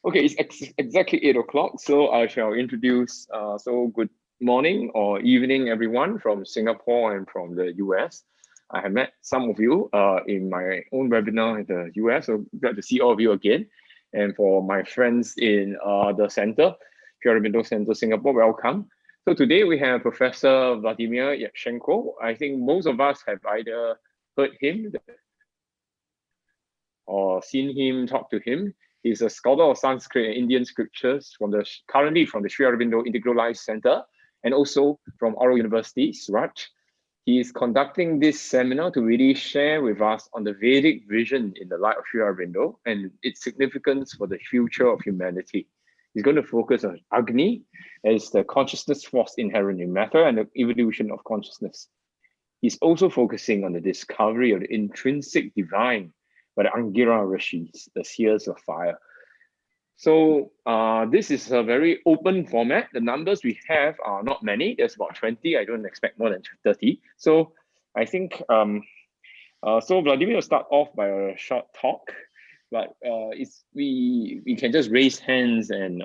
Okay, it's exactly 8 o'clock, so I shall introduce. So good morning or evening, everyone from Singapore and from the US. I have met some of you in my own webinar in the US, so glad to see all of you again. And for my friends in the center, Pyramidal Center Singapore, welcome. So today we have Professor Vladimir Yatchenko. I think most of us have either heard him or seen him, talk to him. He's a scholar of Sanskrit and Indian scriptures currently from the Sri Aurobindo Integral Life Center and also from Oro University, Surat. He is conducting this seminar to really share with us on the Vedic vision in the light of Sri Aurobindo and its significance for the future of humanity. He's going to focus on Agni as the consciousness force inherent in matter and the evolution of consciousness. He's also focusing on the discovery of the intrinsic divine by the Angira Rishis, the seers of fire. So this is a very open format. The numbers we have are not many. There's about 20. I don't expect more than 30. So I think, so Vladimir will start off by a short talk, but we can just raise hands and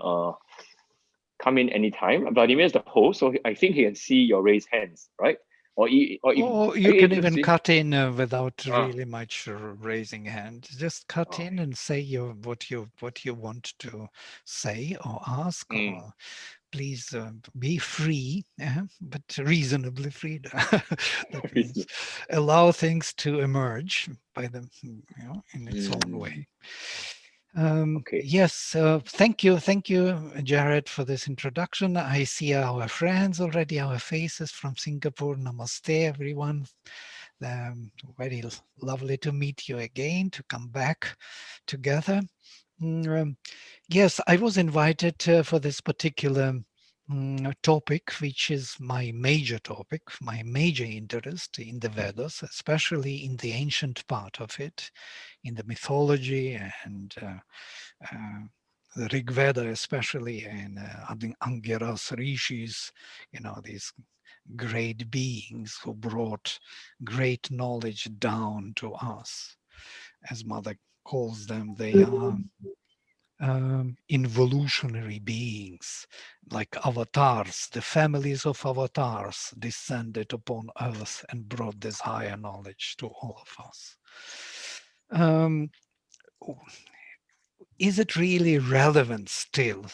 come in anytime. Vladimir is the host, so I think he can see your raised hands, right? Or you can even cut in without really much raising hand. Just cut in and say what you want to say or ask, or please be free, but reasonably free. That means allow things to emerge by them, in its own way. Okay. Yes, thank you, Jared, for this introduction. I see our friends already, our faces from Singapore. Namaste, everyone. Very lovely to meet you again, to come back together. Yes, I was invited for this particular topic, which is my major topic, my major interest in the Vedas, especially in the ancient part of it, in the mythology and the Rig Veda, especially, and Angiras Rishis, these great beings who brought great knowledge down to us. As Mother calls them, they are involutionary beings, like avatars. The families of avatars descended upon earth and brought this higher knowledge to all of us. Is it really relevant still?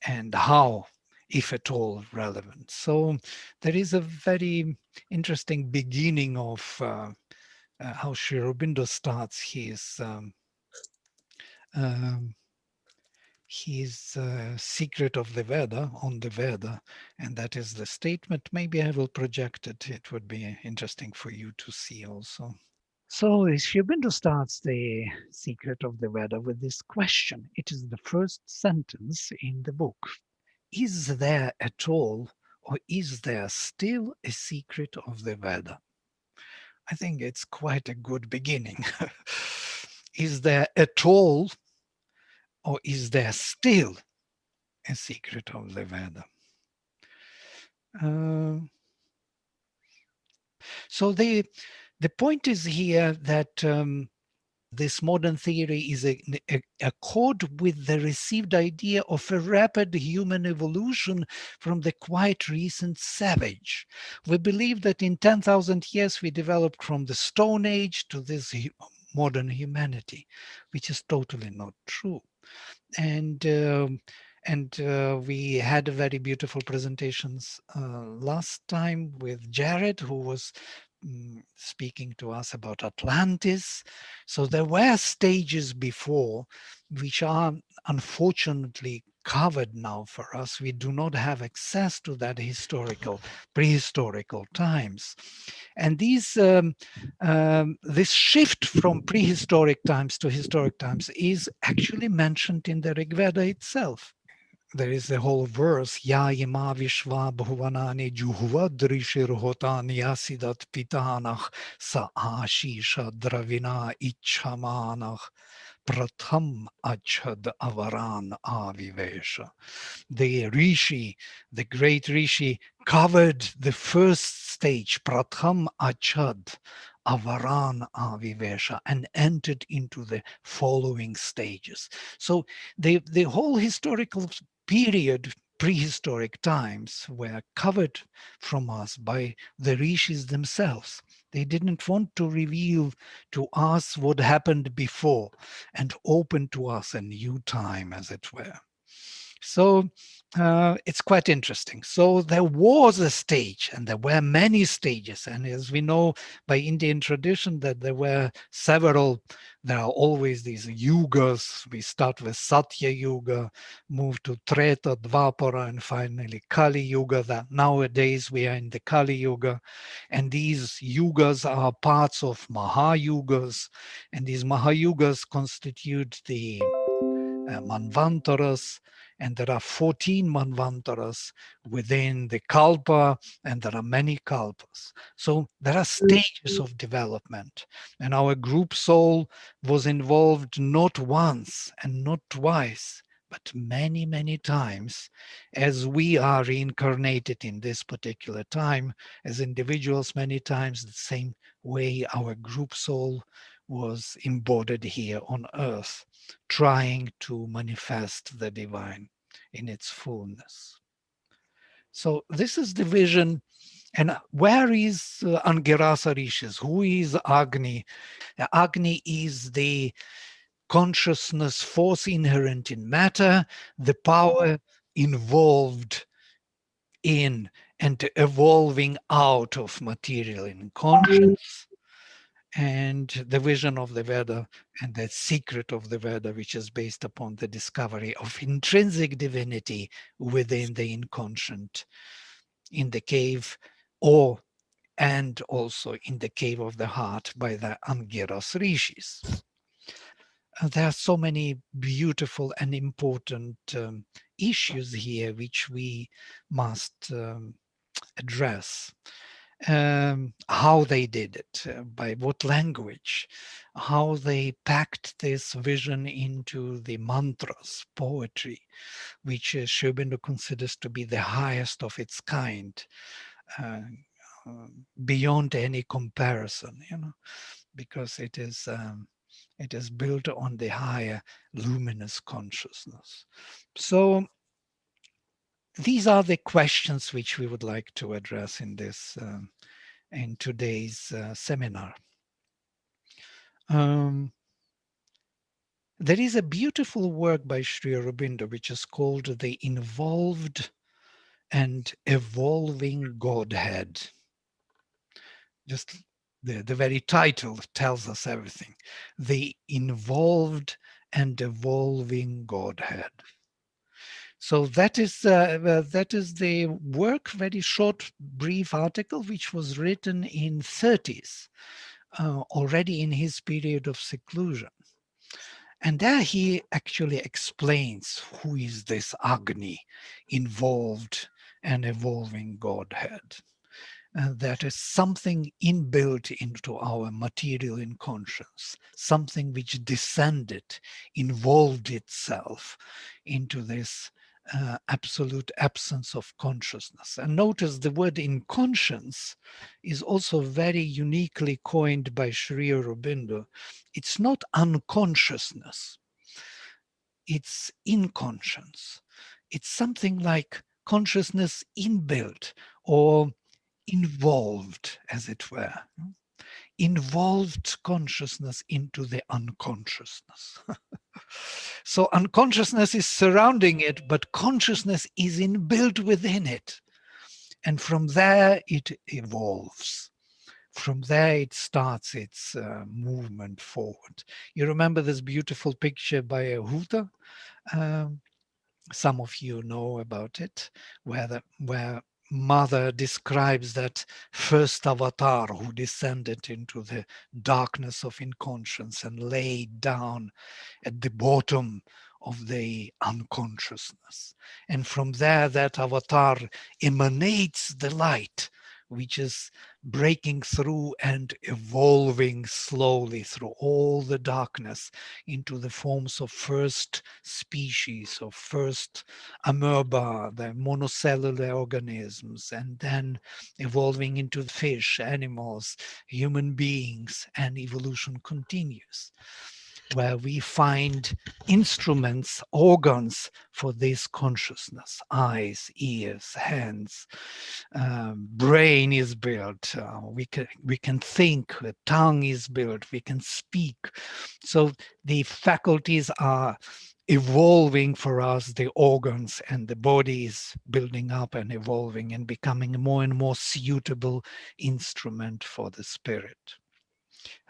And how, if at all, relevant? So there is a very interesting beginning of how Sri Aurobindo starts his secret of the Veda, on the Veda, and that is the statement. Maybe I will project it. It would be interesting for you to see also. So Sri Aurobindo starts the secret of the Veda with this question. It is the first sentence in the book. Is there at all, or is there still a secret of the Veda? I think it's quite a good beginning. Is there at all, or is there still a secret of the Veda? So the point is here that this modern theory is a accord with the received idea of a rapid human evolution from the quite recent savage. We believe that in 10,000 years we developed from the Stone Age to this modern humanity, which is totally not true. And we had very beautiful presentations last time with Jared, who was speaking to us about Atlantis. So there were stages before, which are unfortunately covered now for us. We do not have access to that prehistorical times. And this shift from prehistoric times to historic times is actually mentioned in the Rig Veda itself. There is a whole verse, Ya ima vishva bhuvanani juhva drishirhotani asidat pitanach sa ashisha dravina ichamanach pratham achad avaran avivesha. The Rishi, the great Rishi, covered the first stage, pratham achad avaran avivesha, and entered into the following stages. So the whole historical period, prehistoric times, were covered from us by the rishis themselves. They didn't want to reveal to us what happened before and open to us a new time, as it were. So it's quite interesting. So there was a stage, and there were many stages. And as we know by Indian tradition, that there were several, there are always these yugas. We start with Satya Yuga, move to Treta, Dvapara, and finally Kali Yuga. That nowadays we are in the Kali Yuga. And these yugas are parts of Mahayugas. And these Mahayugas constitute the Manvantaras, and there are 14 Manvantaras within the Kalpa, and there are many Kalpas. So there are stages of development, and our group soul was involved not once and not twice, but many, many times, as we are reincarnated in this particular time as individuals, many times the same way our group soul was embodied here on earth, trying to manifest the divine in its fullness. So this is the vision. And where is Angirasa Rishis? Who is Agni? Agni is the consciousness force inherent in matter, the power involved in and evolving out of material inconscience, and the vision of the Veda and the secret of the Veda, which is based upon the discovery of intrinsic divinity within the inconscient in the cave, or and also in the cave of the heart by the Angiras Rishis. There are so many beautiful and important issues here which we must address. How they did it, by what language, how they packed this vision into the mantras, poetry, which Sri Aurobindo considers to be the highest of its kind, uh, beyond any comparison, because it is built on the higher luminous consciousness. So these are the questions which we would like to address in this in today's seminar. There is a beautiful work by Sri Aurobindo which is called The Involved and Evolving Godhead. Just the very title tells us everything. The Involved and Evolving Godhead. So that is the work, very short, brief article, which was written in 30s, already in his period of seclusion. And there he actually explains who is this Agni, involved and evolving Godhead. That is something inbuilt into our material inconscience, something which descended, involved itself into this absolute absence of consciousness. And notice the word inconscience is also very uniquely coined by Sri Aurobindo. It's not unconsciousness, it's inconscience. It's something like consciousness inbuilt or involved, as it were. Involved consciousness into the unconsciousness. So unconsciousness is surrounding it, but consciousness is inbuilt within it. And from there it evolves. From there it starts its movement forward. You remember this beautiful picture by Huta? Some of you know about it, where Mother describes that first avatar who descended into the darkness of inconscience and laid down at the bottom of the unconsciousness. And from there, that avatar emanates the light which is breaking through and evolving slowly through all the darkness into the forms of first species, of first amoeba, the monocellular organisms, and then evolving into fish, animals, human beings, and evolution continues, where we find instruments, organs for this consciousness: eyes, ears, hands, brain is built. We can think. The tongue is built. We can speak. So the faculties are evolving for us. The organs and the body is building up and evolving and becoming a more and more suitable instrument for the spirit.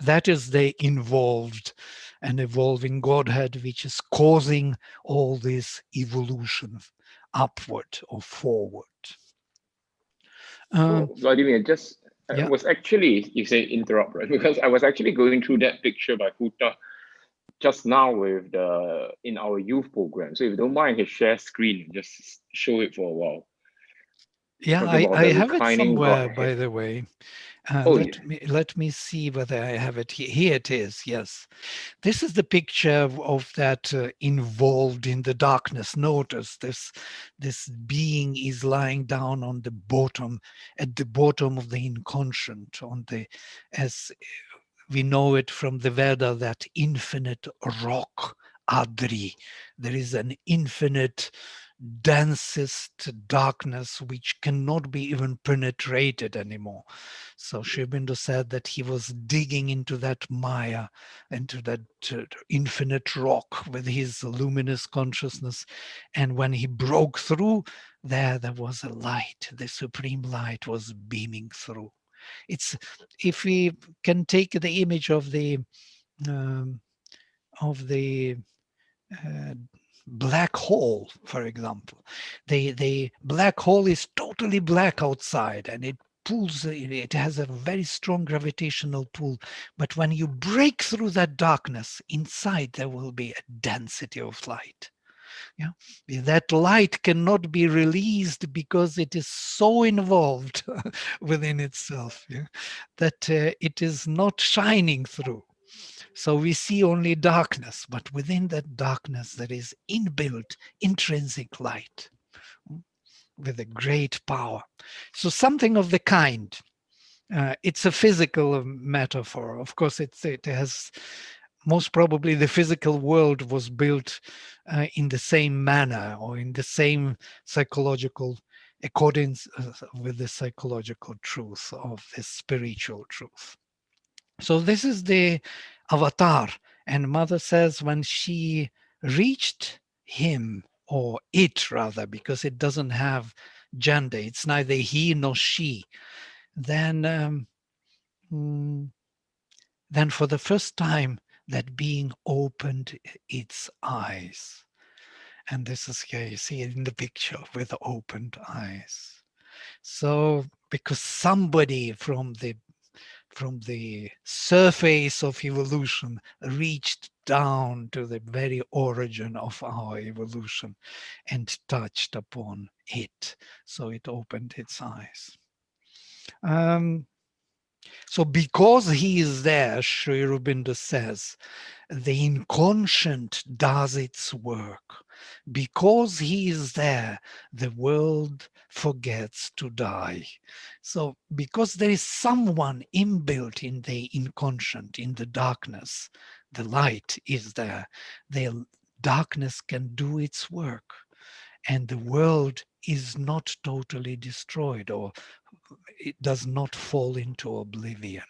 That is the involved and evolving Godhead, which is causing all this evolution upward or forward. So, Vladimir, just Yeah. was actually, you say interrupt, right? Because I was actually going through that picture by Huta just now with the in our youth program. So if you don't mind, I can share screen and just show it for a while. Yeah, Talking about I the have it reclining somewhere, by Godhead. the way. Oh, yeah. Let me see whether I have it here. Here it is. Yes, this is the picture of that involved in the darkness. Notice this being is lying down on the bottom, at the bottom of the inconscient, on the, as we know it from the Veda, that infinite rock, Adri. There is an infinite densest darkness which cannot be even penetrated anymore. So Sri Aurobindo said that he was digging into that Maya, into that infinite rock with his luminous consciousness. And when he broke through, there was a light. The supreme light was beaming through. It's, if we can take the image of the um, of the uh, black hole, for example. The black hole is totally black outside, and it pulls, it has a very strong gravitational pull. But when you break through that darkness, inside there will be a density of light. Yeah, that light cannot be released because it is so involved within itself, yeah, that it is not shining through. So we see only darkness, but within that darkness there is inbuilt intrinsic light with a great power. So something of the kind. It's a physical metaphor. Of course, it has, most probably the physical world was built in the same manner or in the same psychological accordance with the psychological truth of the spiritual truth. So this is the avatar. And Mother says when she reached him, or it rather, because it doesn't have gender, it's neither he nor she, then then for the first time that being opened its eyes. And this is here, you see it in the picture with opened eyes. So because somebody from the surface of evolution reached down to the very origin of our evolution and touched upon it. So it opened its eyes. So because he is there, Sri Aurobindo says, the inconscient does its work. Because he is there, the world forgets to die. So because there is someone inbuilt in the inconscient, in the darkness, the light is there, the darkness can do its work. And the world is not totally destroyed, or it does not fall into oblivion.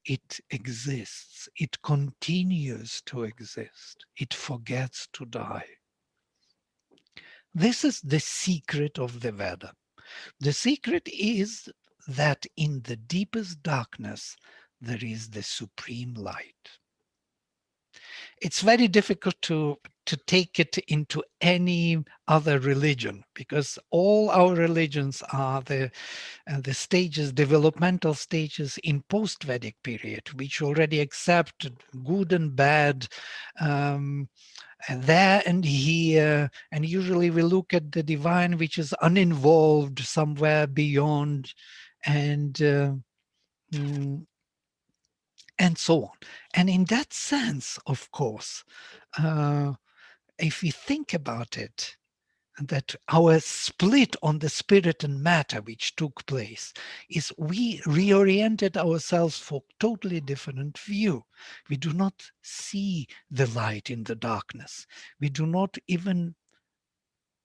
It exists. It continues to exist. It forgets to die. This is the secret of the Veda. The secret is that in the deepest darkness, there is the supreme light. It's very difficult to take it into any other religion, because all our religions are the stages, developmental stages in post-Vedic period, which already accept good and bad, and there and here. And usually we look at the divine, which is uninvolved somewhere beyond, and and so on. And in that sense, of course, if we think about it, that our split on the spirit and matter which took place is we reoriented ourselves for totally different view. We do not see the light in the darkness. We do not even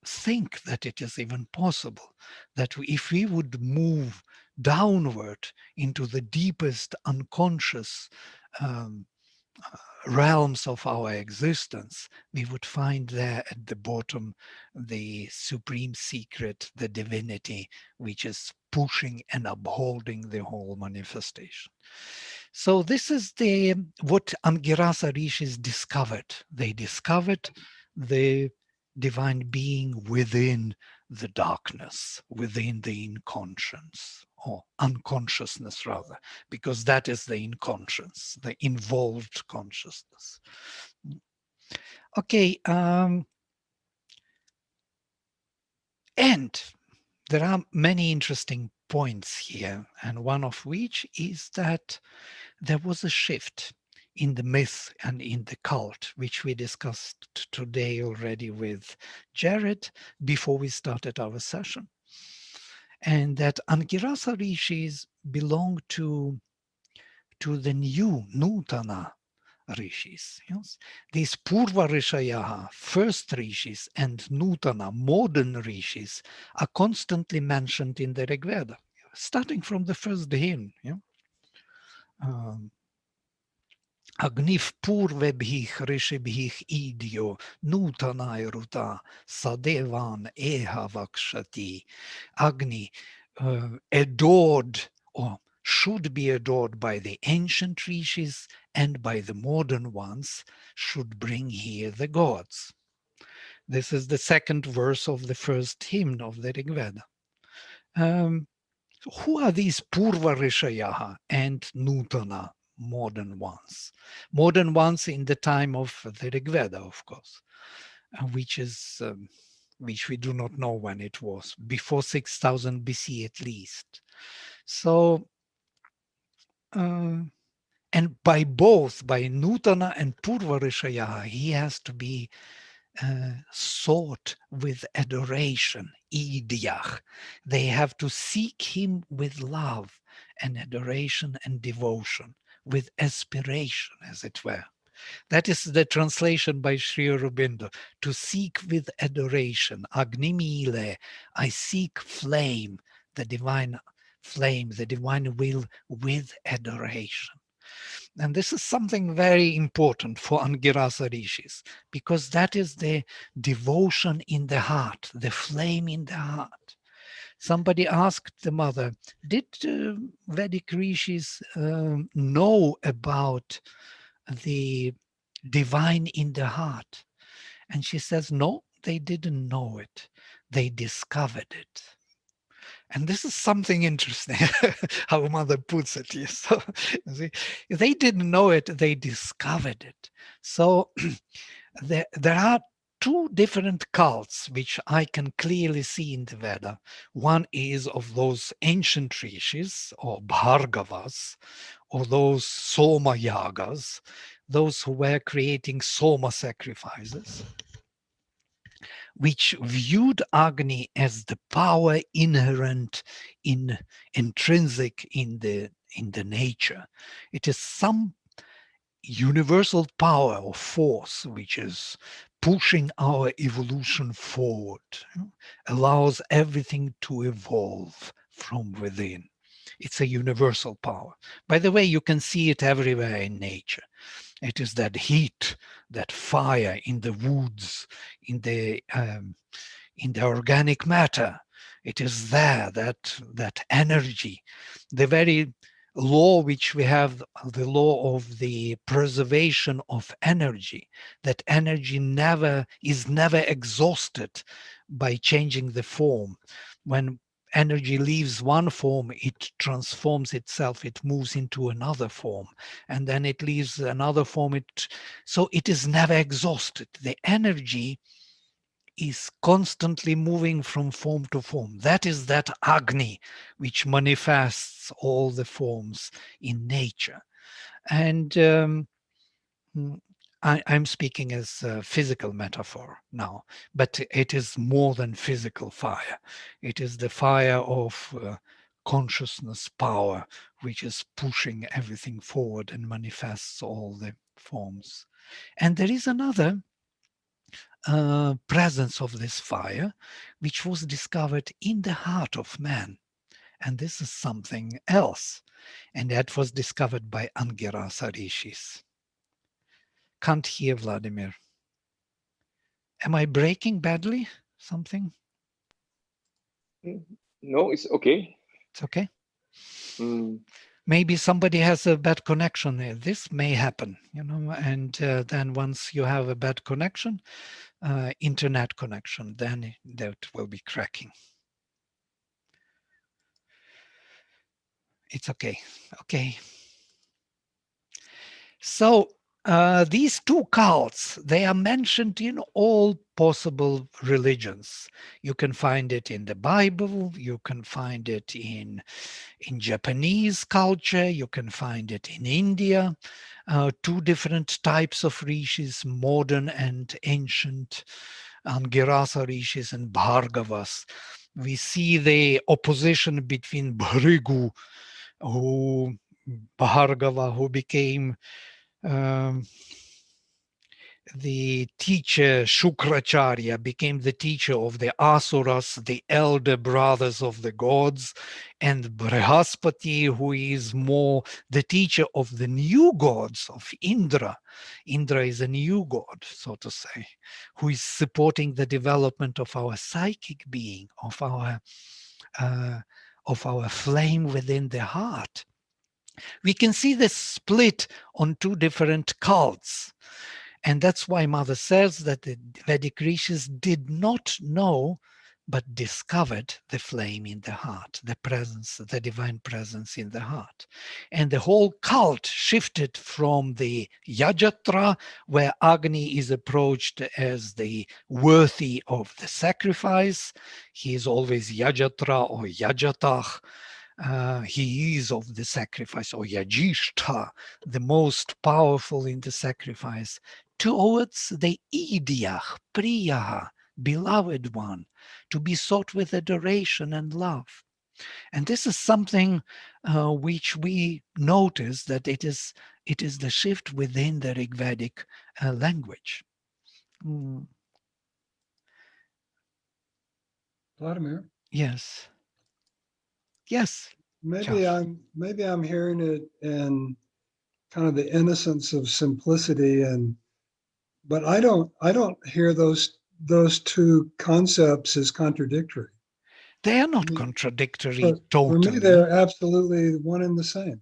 think that it is even possible that if we would move downward into the deepest unconscious um, realms of our existence, we would find there at the bottom the supreme secret, the divinity, which is pushing and upholding the whole manifestation. So this is what Angirasa rishis discovered. They discovered the divine being within the darkness, within the inconscience, or unconsciousness rather, because that is the inconscience, the involved consciousness. Okay, and there are many interesting points here, and one of which is that there was a shift in the myth and in the cult, which we discussed today already with Jared before we started our session. And that Angirasa rishis belong to the new Nutana rishis. Yes? These Purva Rishayaha, first rishis, and Nutana, modern rishis, are constantly mentioned in the Rig Veda, starting from the first hymn. Yeah? Agniv purvebhih rishibhih idyo nutanai ruta sadevan eha vakshati. Agni, adored or should be adored by the ancient rishis and by the modern ones, should bring here the gods. This is the second verse of the first hymn of the Rig Veda. Who are these Purva Rishayaha and Nutana, modern ones? Modern ones in the time of the Rig Veda, of course, which we do not know when it was, before 6000 BC at least. So, and by both, by Nutana and Purva Rishayaha, he has to be sought with adoration, idyach. They have to seek him with love and adoration and devotion, with aspiration, as it were. That is the translation by Sri Aurobindo, to seek with adoration. Agnimile, I seek flame, the divine flame, the divine will with adoration. And this is something very important for Angirasa rishis, because that is the devotion in the heart, the flame in the heart. Somebody asked the mother, did Vedic rishis know about the divine in the heart? And she says, no, they didn't know it. They discovered it. And this is something interesting, how mother puts it. Yes. So, see, they didn't know it, they discovered it. So there are two different cults which I can clearly see in the Veda. One is of those ancient rishis or bhargavas, or those soma yagas, those who were creating soma sacrifices, which viewed Agni as the power inherent intrinsic in the nature. It is some universal power or force which is pushing our evolution forward, allows everything to evolve from within. It's a universal power. By the way, you can see it everywhere in nature. It is that heat, that fire in the woods, in the organic matter. It is there, that energy, the very law which we have, the law of the preservation of energy, that energy is never exhausted by changing the form. When energy leaves one form, it transforms itself, it moves into another form, and then it leaves another form. So it is never exhausted. The energy is constantly moving from form to form. That is that Agni, which manifests all the forms in nature. And I'm speaking as a physical metaphor now, but it is more than physical fire. It is the fire of consciousness power, which is pushing everything forward and manifests all the forms. And there is another presence of this fire, which was discovered in the heart of man. And this is something else. And that was discovered by Angirasa rishis. Can't hear Vladimir. Am I breaking badly? Something? No, it's okay. It's okay. Mm. Maybe somebody has a bad connection there. This may happen, and then once you have a bad connection, internet connection, then that will be cracking. It's okay. Okay. So these two cults, they are mentioned in all possible religions. You can find it in the Bible, you can find it in Japanese culture, you can find it in India. Two different types of rishis, modern and ancient, Angirasa rishis and Bhargavas. We see the opposition between Bhrigu, Bhargava, who became um, the teacher, Shukracharya, became the teacher of the Asuras, the elder brothers of the gods, and Brihaspati, who is more the teacher of the new gods of Indra. Indra is a new god, so to say, who is supporting the development of our psychic being, of our flame within the heart. We can see the split on two different cults. And that's why Mother says that the Vedic rishis did not know, but discovered the flame in the heart, the presence, the divine presence in the heart. And the whole cult shifted from the Yajatra, where Agni is approached as the worthy of the sacrifice. He is always Yajatra or Yajatah. He is of the sacrifice, or Yajishta, the most powerful in the sacrifice, towards the Idiach, Priyaha, beloved one, to be sought with adoration and love. And this is something which we notice that it is the shift within the Rigvedic language. Mm. Vladimir? Yes. Yes. Maybe Josh. I'm hearing it in kind of the innocence of simplicity, but I don't hear those two concepts as contradictory. They are not contradictory totally. For me, they're absolutely one and the same.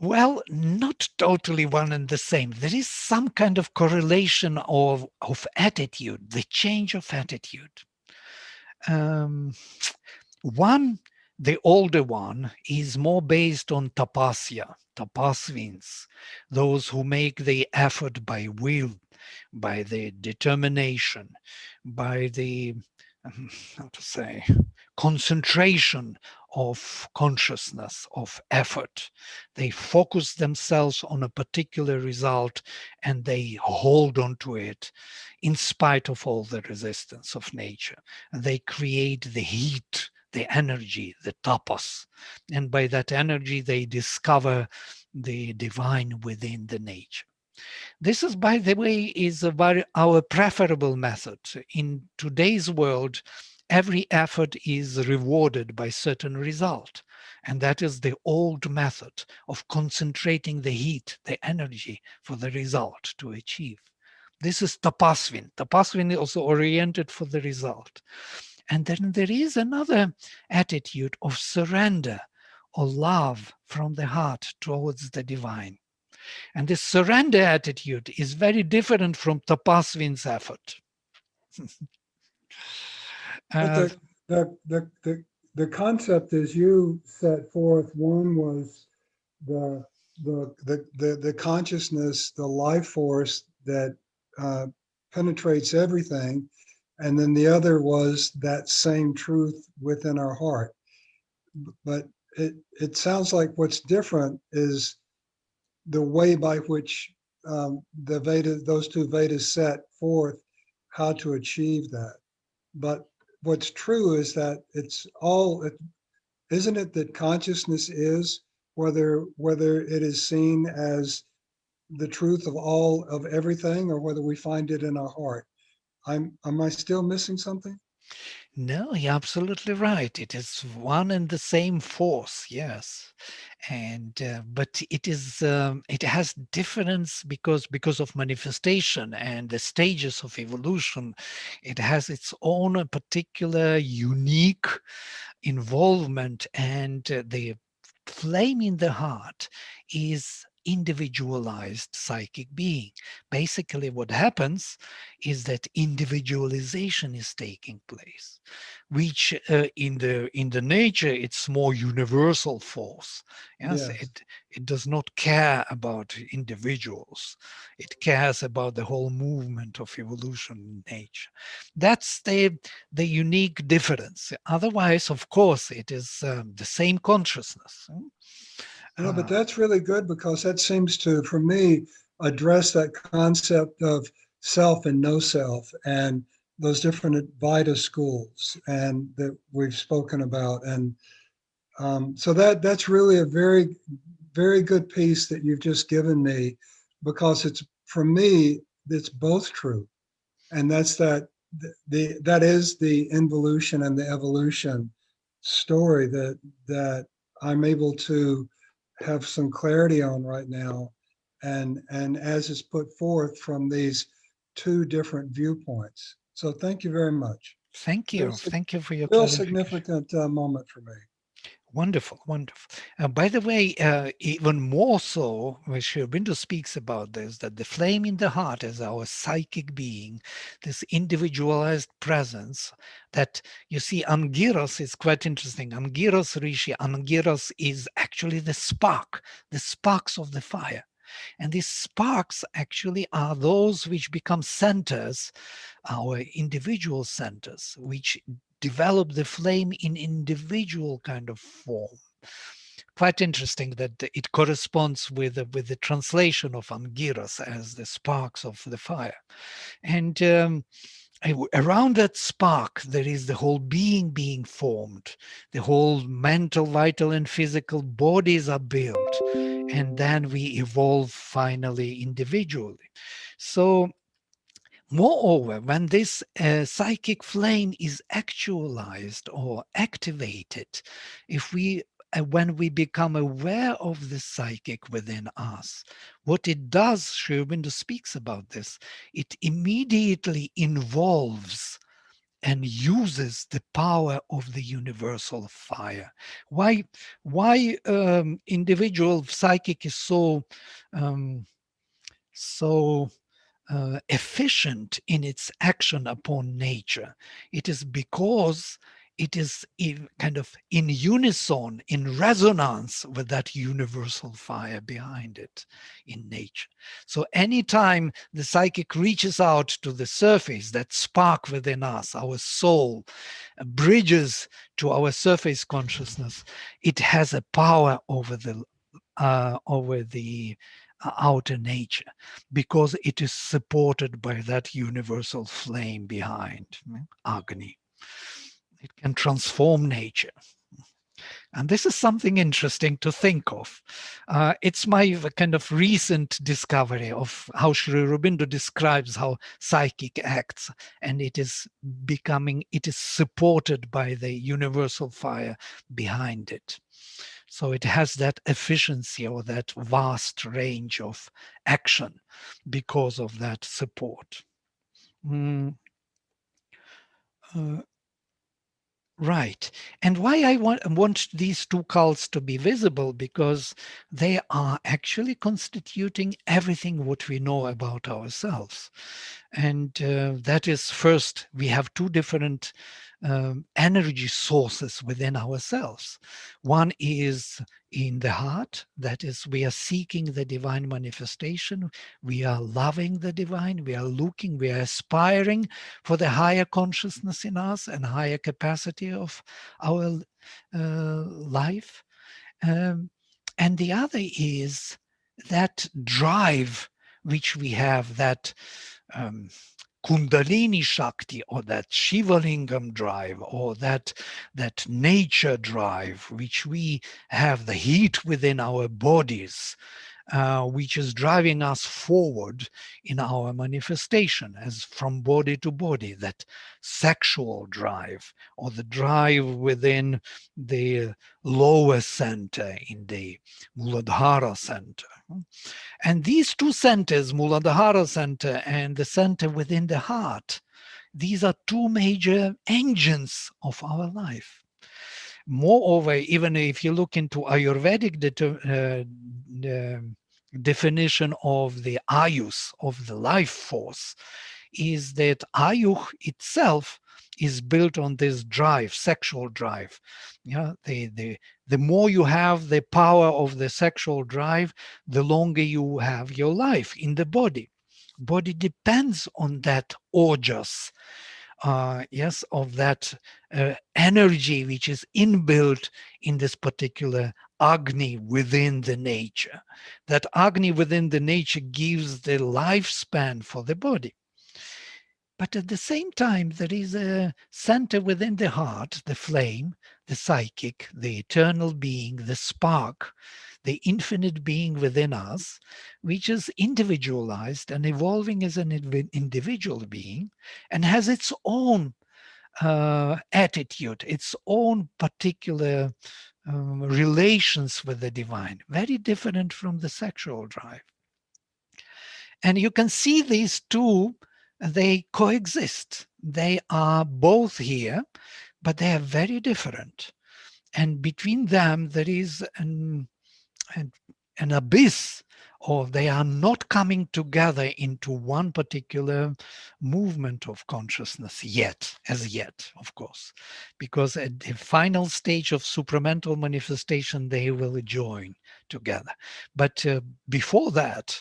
Well, not totally one and the same. There is some kind of correlation of attitude, the change of attitude. One, the older one, is more based on tapasya, tapasvins, those who make the effort by will, by the determination, by the, how to say, concentration of consciousness, of effort. They focus themselves on a particular result and they hold on to it in spite of all the resistance of nature. And they create the heat, the energy, the tapas. And by that energy, they discover the divine within the nature. This is, by the way, is our preferable method. In today's world, every effort is rewarded by certain result. And that is the old method of concentrating the heat, the energy for the result to achieve. This is tapasvin. Tapasvin is also oriented for the result. And then there is another attitude of surrender or love from the heart towards the divine. And this surrender attitude is very different from tapasvin's effort. But the concept as you set forth, one was the consciousness, the life force that penetrates everything, and then the other was that same truth within our heart. But it sounds like what's different is the way by which the Vedas, those two Vedas set forth how to achieve that. But what's true is that it's all, isn't it that consciousness is, whether it is seen as the truth of all of everything or whether we find it in our heart? Am I still missing something? No, you're absolutely right. It is one and the same force, yes, and but it has difference because of manifestation and the stages of evolution. It has its own particular unique involvement, and the flame in the heart is individualized psychic being. Basically what happens is that individualization is taking place, which in the nature it's more universal force. Yes, Yes. it does not care about individuals. It cares about the whole movement of evolution in nature. That's the unique difference. Otherwise, of course, it is the same consciousness. But that's really good, because that seems to, for me, address that concept of self and no self and those different Vita schools and that we've spoken about. And so that's really a very, very good piece that you've just given me, because it's, for me, it's both true. And that's that is the involution and the evolution story that I'm able to have some clarity on right now, and as is put forth from these two different viewpoints. So thank you very much. Thank Real, you. Thank you for your real clarification. significant moment for me. Wonderful, wonderful. By the way, even more so, when Sri Aurobindo speaks about this, that the flame in the heart is our psychic being, this individualized presence that you see. Angiras is quite interesting. Angiras Rishi, Angiras is actually the sparks of the fire. And these sparks actually are those which become centers, our individual centers, which develop the flame in individual kind of form. Quite interesting that it corresponds with the translation of Angiras as the sparks of the fire. And around that spark, there is the whole being formed. The whole mental, vital, and physical bodies are built. And then we evolve finally individually. So moreover, when this psychic flame is actualized or activated, if we when we become aware of the psychic within us, what it does, Sri Aurobindo speaks about this, it immediately involves and uses the power of the universal fire. Why individual psychic is um, so efficient in its action upon nature? It is because it is kind of in unison, in resonance with that universal fire behind it in nature. So anytime the psychic reaches out to the surface, that spark within us, our soul, bridges to our surface consciousness, it has a power over the outer nature, because it is supported by that universal flame behind, Agni. It can transform nature. And this is something interesting to think of. It's my kind of recent discovery of how Sri Aurobindo describes how psychic acts, and it is supported by the universal fire behind it. So it has that efficiency or that vast range of action because of that support. Right. And why I want these two cults to be visible, because they are actually constituting everything what we know about ourselves. And that is, first, we have two different energy sources within ourselves. One is in the heart, that is, we are seeking the divine manifestation, we are loving the divine, we are looking, we are aspiring for the higher consciousness in us and higher capacity of our life. And the other is that drive which we have, that Kundalini Shakti, or that Shivalingam drive, or that nature drive, which we have, the heat within our bodies, which is driving us forward in our manifestation as from body to body, that sexual drive, or the drive within the lower center, in the Muladhara center. And these two centers, Muladhara center and the center within the heart, these are two major engines of our life. Moreover, even if you look into Ayurvedic definition of the ayus, of the life force, is that ayuh itself is built on this drive, sexual drive. Yeah, the more you have the power of the sexual drive, the longer you have your life in the body. Body depends on that ojas, yes, of that energy which is inbuilt in this particular Agni within the nature. That Agni within the nature gives the lifespan for the body. But at the same time, there is a center within the heart, the flame, the psychic, the eternal being, the spark, the infinite being within us, which is individualized and evolving as an individual being, and has its own attitude, its own particular relations with the divine, very different from the sexual drive. And you can see these two, they coexist. They are both here, but they are very different. And between them, there is an abyss, or they are not coming together into one particular movement of consciousness yet, of course, because at the final stage of supramental manifestation, they will join together. But before that,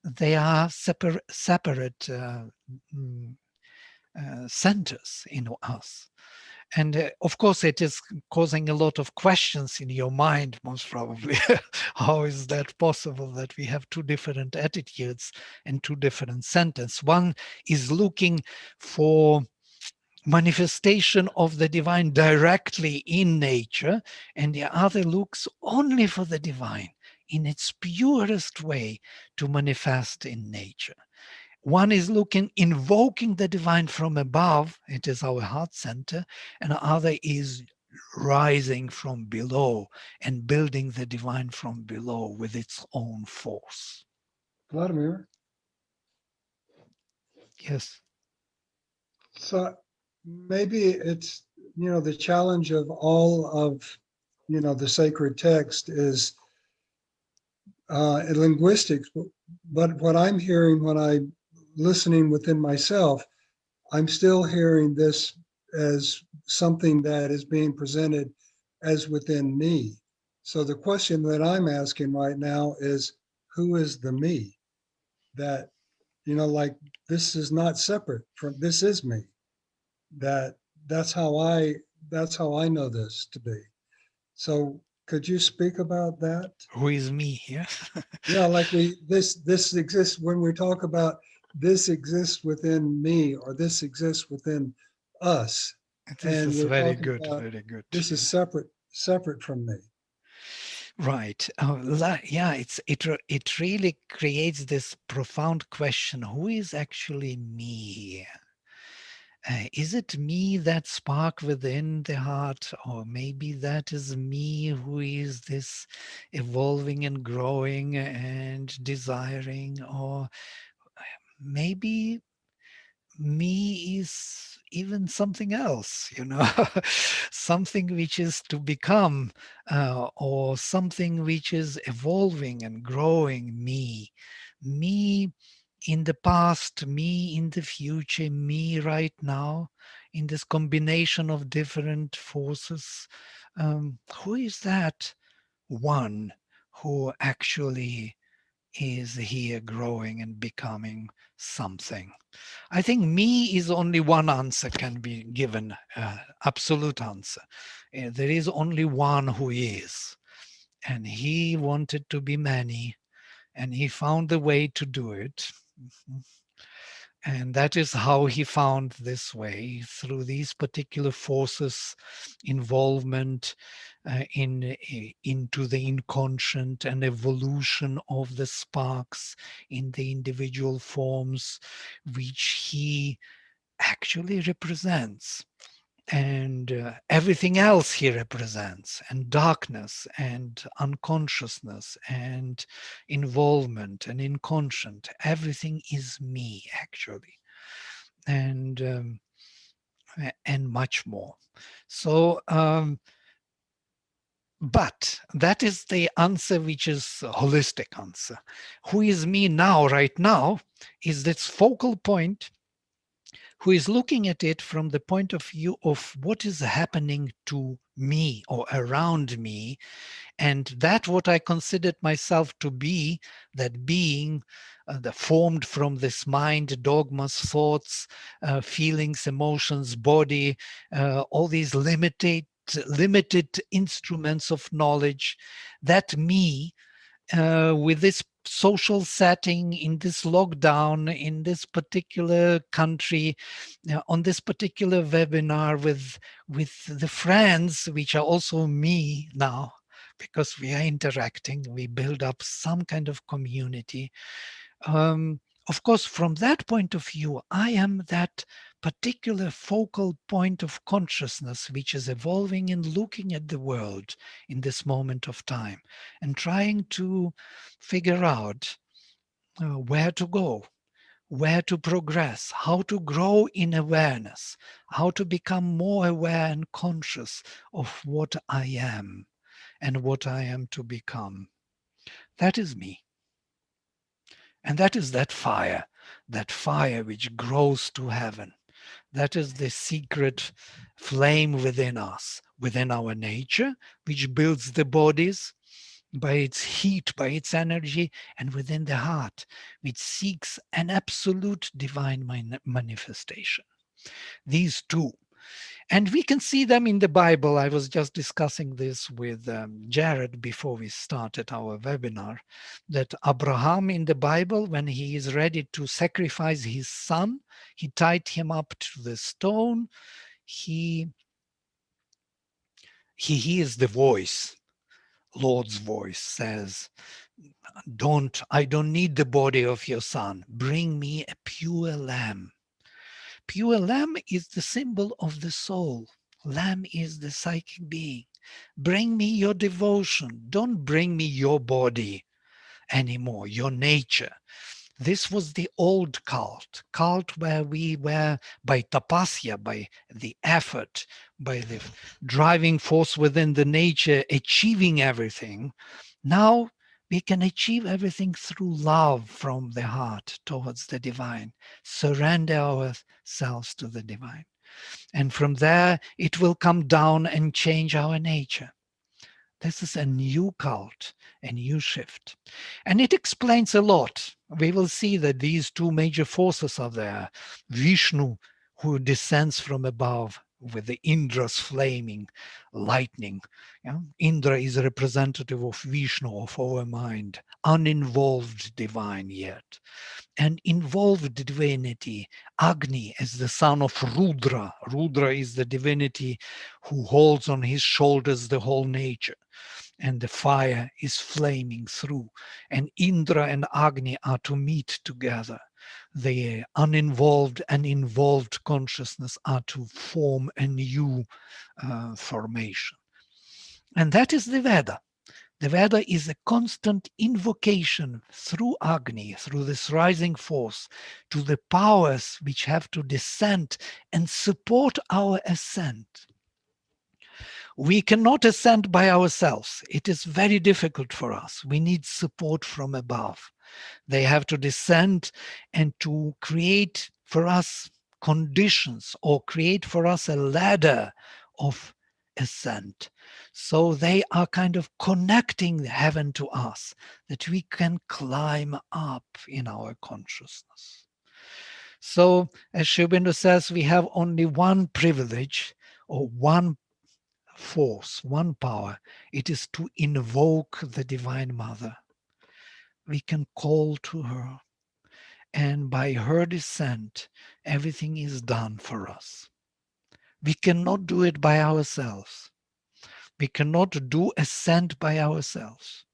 they are separate centers in us. And of course, it is causing a lot of questions in your mind, most probably. How is that possible that we have two different attitudes and two different centers? One is looking for manifestation of the divine directly in nature, and the other looks only for the divine in its purest way to manifest in nature. One is invoking the divine from above, it is our heart center, and the other is rising from below and building the divine from below with its own force. Vladimir? Yes. So maybe it's, the challenge of all of, the sacred text is linguistics. But what I'm hearing when I'm listening within myself, I'm still hearing this as something that is being presented as within me. So the question that I'm asking right now is, who is the me? That, like, this is not separate from, this is me. That's how I know this to be. So could you speak about that? Who is me? Yeah. Yeah, like this exists when we talk about this exists within me, or this exists within us. This And is we're very talking good, about very good. this is separate from me. Right. Yeah, it really creates this profound question: who is actually me? Is it me, that spark within the heart, or maybe that is me who is this evolving and growing and desiring, or maybe me is even something else, something which is to become, or something which is evolving and growing me. Me in the past, me in the future, me right now, in this combination of different forces. Who is that one who actually is here growing and becoming something? I think me is only one answer can be given, absolute answer. There is only one who is, and he wanted to be many, and he found the way to do it. And that is how he found this way, through these particular forces, involvement into the inconscient and evolution of the sparks in the individual forms, which he actually represents. And everything else he represents, and darkness and unconsciousness and involvement and inconscient, everything is me actually, and much more. So but that is the answer, which is a holistic answer. Who is me now, right now, is this focal point who is looking at it from the point of view of what is happening to me or around me, and that what I considered myself to be, that being the formed from this mind, dogmas, thoughts, feelings, emotions, body, all these limited instruments of knowledge, that me with this social setting, in this lockdown, in this particular country, on this particular webinar with the friends, which are also me now, because we are interacting, we build up some kind of community. Of course, from that point of view, I am that particular focal point of consciousness which is evolving and looking at the world in this moment of time and trying to figure out where to go, where to progress, how to grow in awareness, how to become more aware and conscious of what I am and what I am to become. That is me. And that is that fire which grows to heaven. That is the secret flame within us, within our nature, which builds the bodies by its heat, by its energy, and within the heart, which seeks an absolute divine manifestation. These two. And we can see them in the Bible. I was just discussing this with Jared before we started our webinar, that Abraham in the Bible, when he is ready to sacrifice his son, he tied him up to the stone. He hears the voice, Lord's voice says, I don't need the body of your son. Bring me a pure lamb. Pure lamb is the symbol of the soul. Lamb is the psychic being. Bring me your devotion. Don't bring me your body anymore, your nature. This was the old cult where we were, by tapasya, by the effort, by the driving force within the nature, achieving everything. Now we can achieve everything through love from the heart towards the divine, surrender ourselves to the divine. And from there, it will come down and change our nature. This is a new cult, a new shift. And it explains a lot. We will see that these two major forces are there. Vishnu, who descends from above with the Indra's flaming lightning. Yeah? Indra is a representative of Vishnu, of our mind, uninvolved divine yet. And involved divinity, Agni, as the son of Rudra. Rudra is the divinity who holds on his shoulders the whole nature. And the fire is flaming through. And Indra and Agni are to meet together. The uninvolved and involved consciousness are to form a new formation. And that is the Veda. The Veda is a constant invocation through Agni, through this rising force, to the powers which have to descend and support our ascent. We cannot ascend by ourselves. It is very difficult for us. We need support from above. They have to descend and to create for us conditions or create for us a ladder of ascent. So they are kind of connecting heaven to us, that we can climb up in our consciousness. So as Sri Aurobindo says, we have only one privilege or one force, one power. It is to invoke the Divine Mother. We can call to her, and by her descent, everything is done for us. We cannot do it by ourselves. We cannot do ascent by ourselves.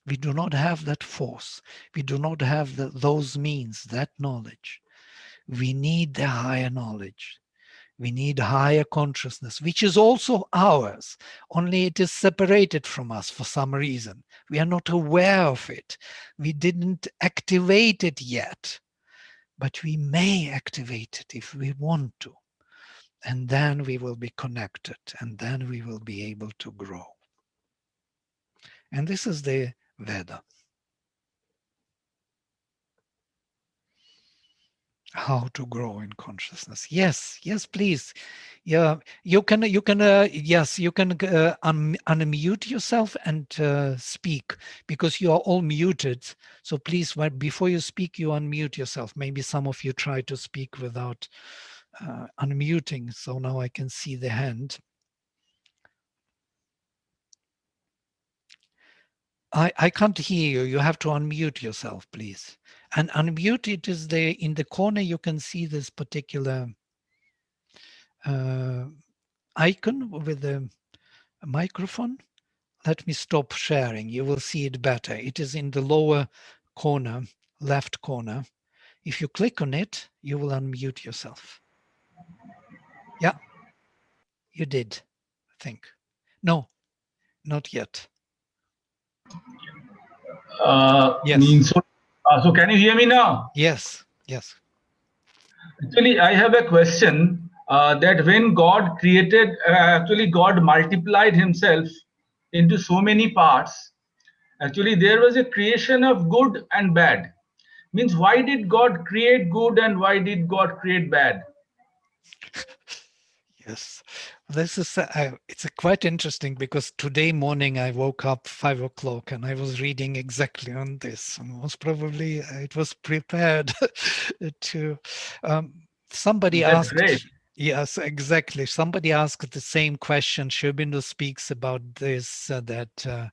We do not have that force. We do not have those means, that knowledge. We need the higher knowledge. We need higher consciousness, which is also ours, only it is separated from us for some reason. We are not aware of it. We didn't activate it yet, but we may activate it if we want to. And then we will be connected, and then we will be able to grow. And this is the Veda. How to grow in consciousness. Yes, please. Yeah, you can unmute yourself and speak, because you are all muted. So please, before you speak, you unmute yourself. Maybe some of you try to speak without unmuting. So now I can see the hand. I can't hear you. You have to unmute yourself, please. And unmute, it is in the corner. You can see this particular icon with the microphone. Let me stop sharing. You will see it better. It is in the lower corner, left corner. If you click on it, you will unmute yourself. Yeah, you did, I think. No, not yet. Yes. So can you hear me now? Yes. Actually, I have a question that when God created, actually God multiplied himself into so many parts. Actually, there was a creation of good and bad. Means, why did God create good and why did God create bad? Yes, this is it's quite interesting, because today morning I woke up 5 o'clock and I was reading exactly on this, and most probably it was prepared to somebody That's asked. great. Yes, exactly. Somebody asked the same question. Sri Aurobindo speaks about this, that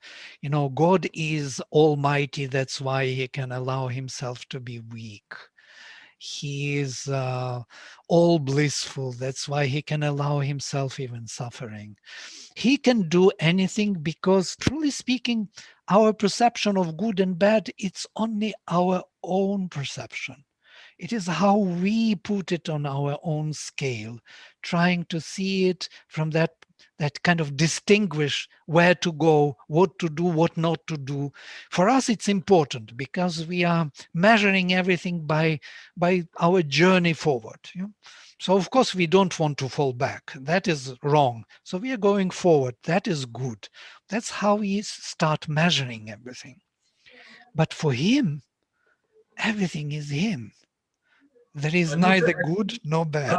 God is almighty, that's why he can allow himself to be weak. He is all blissful. That's why he can allow himself even suffering. He can do anything, because truly speaking, our perception of good and bad, it's only our own perception. It is how we put it on our own scale, trying to see it from that kind of distinguish where to go, what to do, what not to do. For us, it's important because we are measuring everything by our journey forward. So of course we don't want to fall back. That is wrong. So we are going forward. That is good. That's how we start measuring everything. But for him, everything is him. There is neither good nor bad.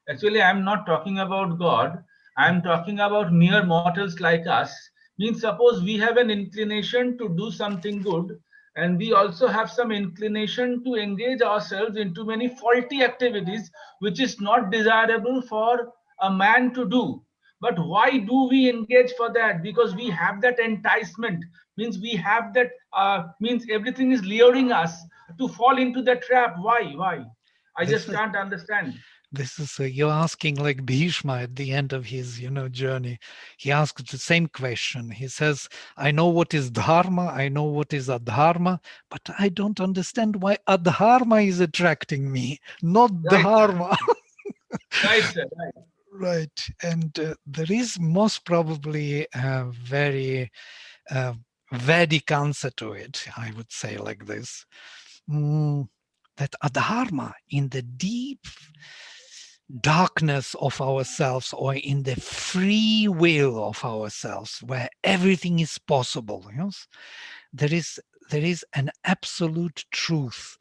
Actually, I'm not talking about God. I'm talking about mere mortals like us. Means, suppose we have an inclination to do something good, and we also have some inclination to engage ourselves into many faulty activities, which is not desirable for a man to do. But why do we engage for that? Because we have that enticement. Means we have that. Means everything is luring us to fall into the trap. Why? I just can't understand. This is you're asking like Bhishma at the end of his journey. He asked the same question. He says, I know what is dharma, I know what is adharma, but I don't understand why adharma is attracting me, not dharma. Right, sir. Right. And there is most probably a very Vedic answer to it, I would say like this. That adharma, in the darkness of ourselves or in the free will of ourselves, where everything is possible, yes, there is an absolute truth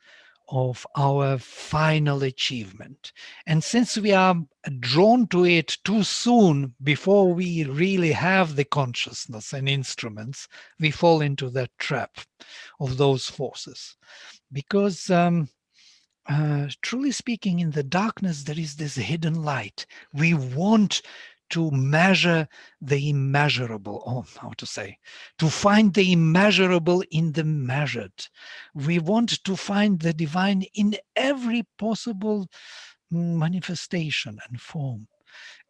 of our final achievement. And since we are drawn to it too soon, before we really have the consciousness and instruments, we fall into that trap of those forces. Because truly speaking, in the darkness, there is this hidden light. We want to measure the immeasurable, or how to say, to find the immeasurable in the measured. We want to find the divine in every possible manifestation and form.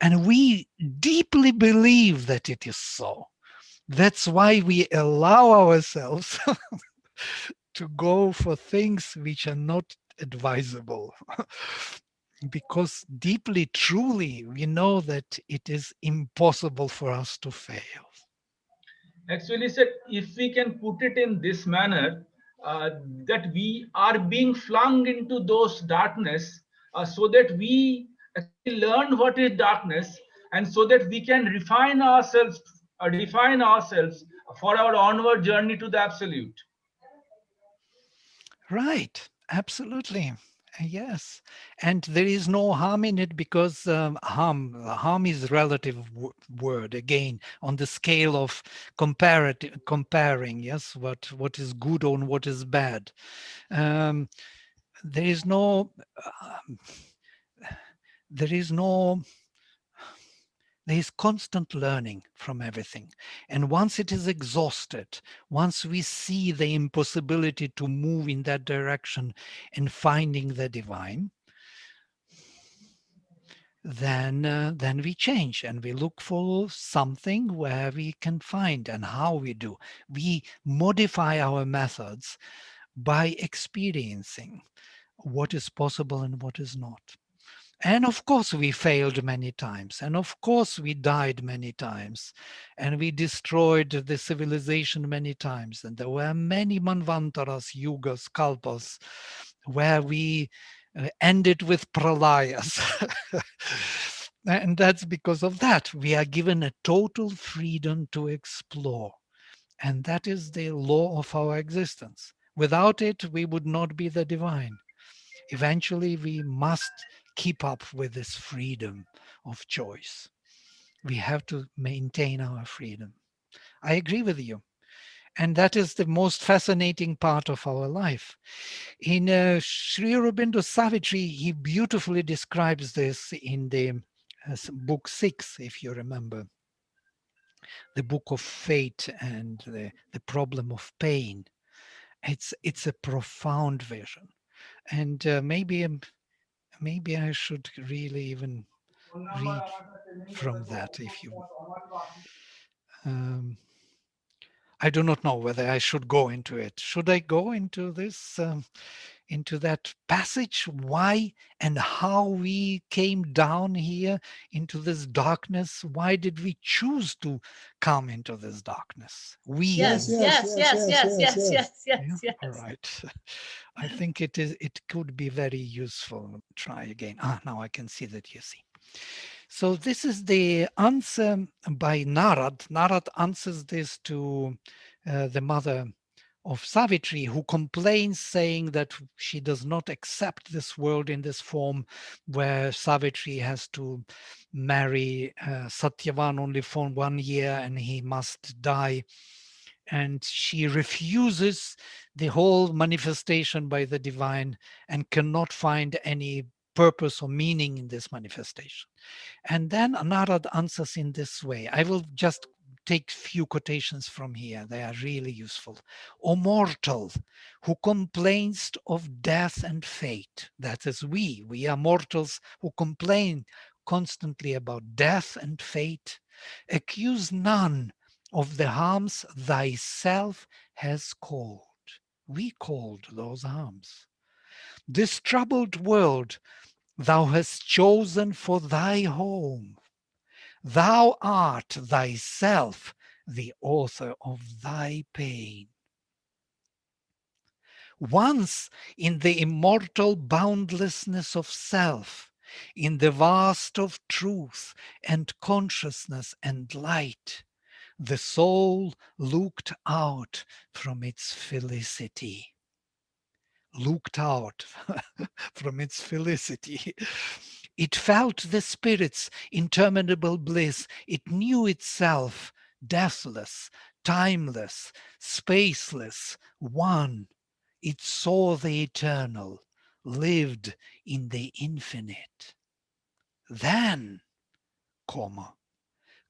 And we deeply believe that it is so. That's why we allow ourselves to go for things which are not advisable. Because deeply, truly, we know that it is impossible for us to fail. Actually, sir, if we can put it in this manner, that we are being flung into those darkness, so that we actually learn what is darkness, and so that we can refine ourselves for our onward journey to the absolute. Right, absolutely. Yes, and there is no harm in it, because harm is relative word, again, on the scale of comparing, yes, what is good on what is bad. Um, there is no um, there is no there is constant learning from everything. And once it is exhausted, once we see the impossibility to move in that direction and finding the divine, then we change and we look for something where we can find. And how we do, we modify our methods by experiencing what is possible and what is not. And of course, we failed many times. And of course, we died many times. And we destroyed the civilization many times. And there were many manvantaras, yugas, kalpas, where we ended with pralayas. And that's because of that. We are given a total freedom to explore. And that is the law of our existence. Without it, we would not be the divine. Eventually, we must keep up with this freedom of choice. We have to maintain our freedom. I agree with you. And that is the most fascinating part of our life. In Sri Aurobindo Savitri, he beautifully describes this in the book 6, if you remember, the book of fate and the problem of pain. It's a profound vision. And maybe I should really even read from that. If you, um, I do not know whether I should go into it. Should I go into this, into that passage? Why and how we came down here into this darkness? Why did we choose to come into this darkness? We. Yes, yes, yes, yes, yes, yes, yes, Yeah? yes. All right. I think it could be very useful. Try again. Now I can see that you see. So this is the answer by Narad. Narad answers this to the mother of Savitri, who complains, saying that she does not accept this world in this form, where Savitri has to marry Satyavan only for 1 year and he must die. And she refuses the whole manifestation by the divine and cannot find any purpose or meaning in this manifestation. And then Narad answers in this way. I will just take few quotations from here. They are really useful. O mortal, who complainst of death and fate, that is we are mortals who complain constantly about death and fate, accuse none of the harms thyself has called. We called those harms. This troubled world thou hast chosen for thy home. Thou art thyself the author of thy pain. Once in the immortal boundlessness of self, In the vast of truth and consciousness and light, the soul looked out from its felicity. Looked out from its felicity. It felt the Spirit's interminable bliss. It knew itself deathless, timeless, spaceless, one. It saw the eternal, lived in the infinite. Then,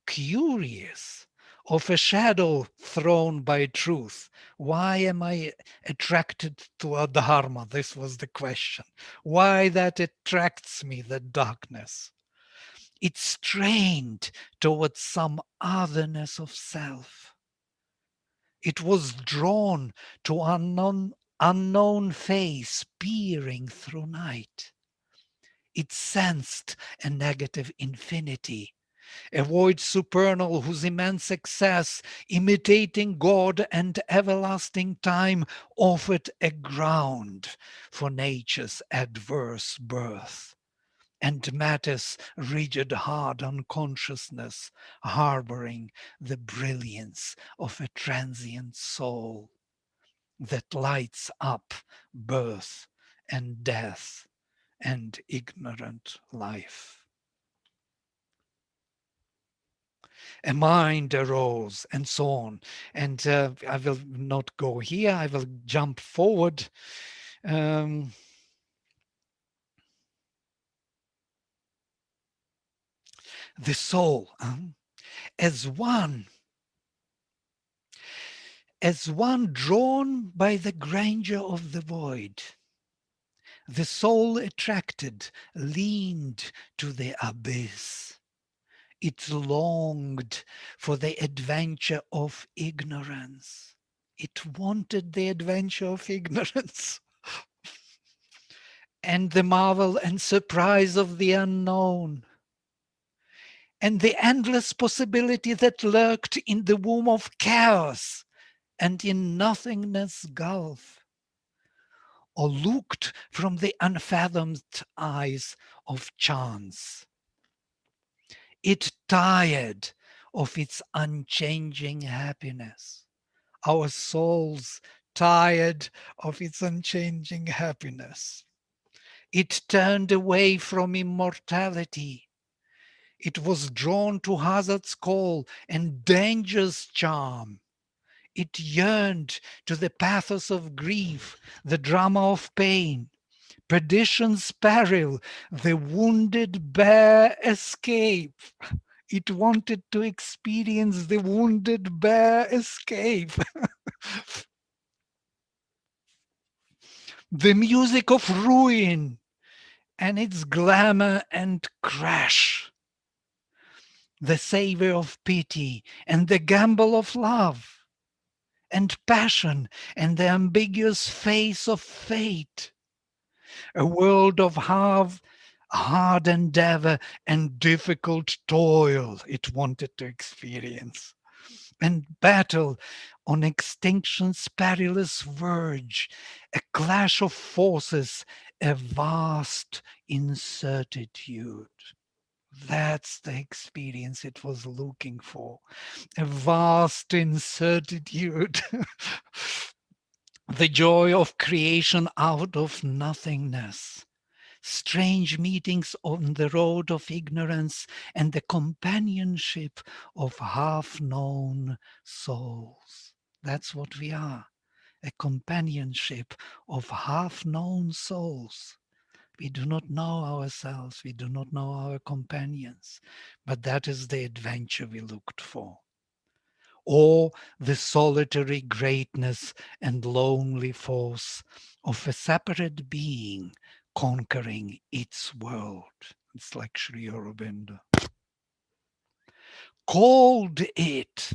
curious of a shadow thrown by truth. Why am I attracted to a dharma? This was the question. Why that attracts me, the darkness? It strained towards some otherness of self. It was drawn to unknown face peering through night. It sensed a negative infinity, a void supernal whose immense excess, imitating God and everlasting time, offered a ground for nature's adverse birth. And matter's rigid hard unconsciousness, harboring the brilliance of a transient soul that lights up birth and death and ignorant life. A mind arose, and so on. And I will not go here, I will jump forward. The soul, as one drawn by the grandeur of the void, the soul attracted, leaned to the abyss. It longed for the adventure of ignorance. It wanted the adventure of ignorance and the marvel and surprise of the unknown and the endless possibility that lurked in the womb of chaos and in nothingness gulf, or looked from the unfathomed eyes of chance. It tired of its unchanging happiness. Our souls tired of its unchanging happiness. It turned away from immortality. It was drawn to hazard's call and danger's charm. It yearned to the pathos of grief, the drama of pain, perdition's peril, the wounded bear escape. It wanted to experience the wounded bear escape. The music of ruin and its glamour and crash. The savor of pity and the gamble of love and passion and the ambiguous face of fate. A world of hard endeavor and difficult toil it wanted to experience, and battle on extinction's perilous verge, a clash of forces, a vast incertitude. That's the experience it was looking for, a vast incertitude. The joy of creation out of nothingness. Strange meetings on the road of ignorance and the companionship of half-known souls. That's what we are, a companionship of half-known souls. We do not know ourselves, we do not know our companions, but that is the adventure we looked for. Or the solitary greatness and lonely force of a separate being conquering its world. It's like Sri Aurobindo. Called it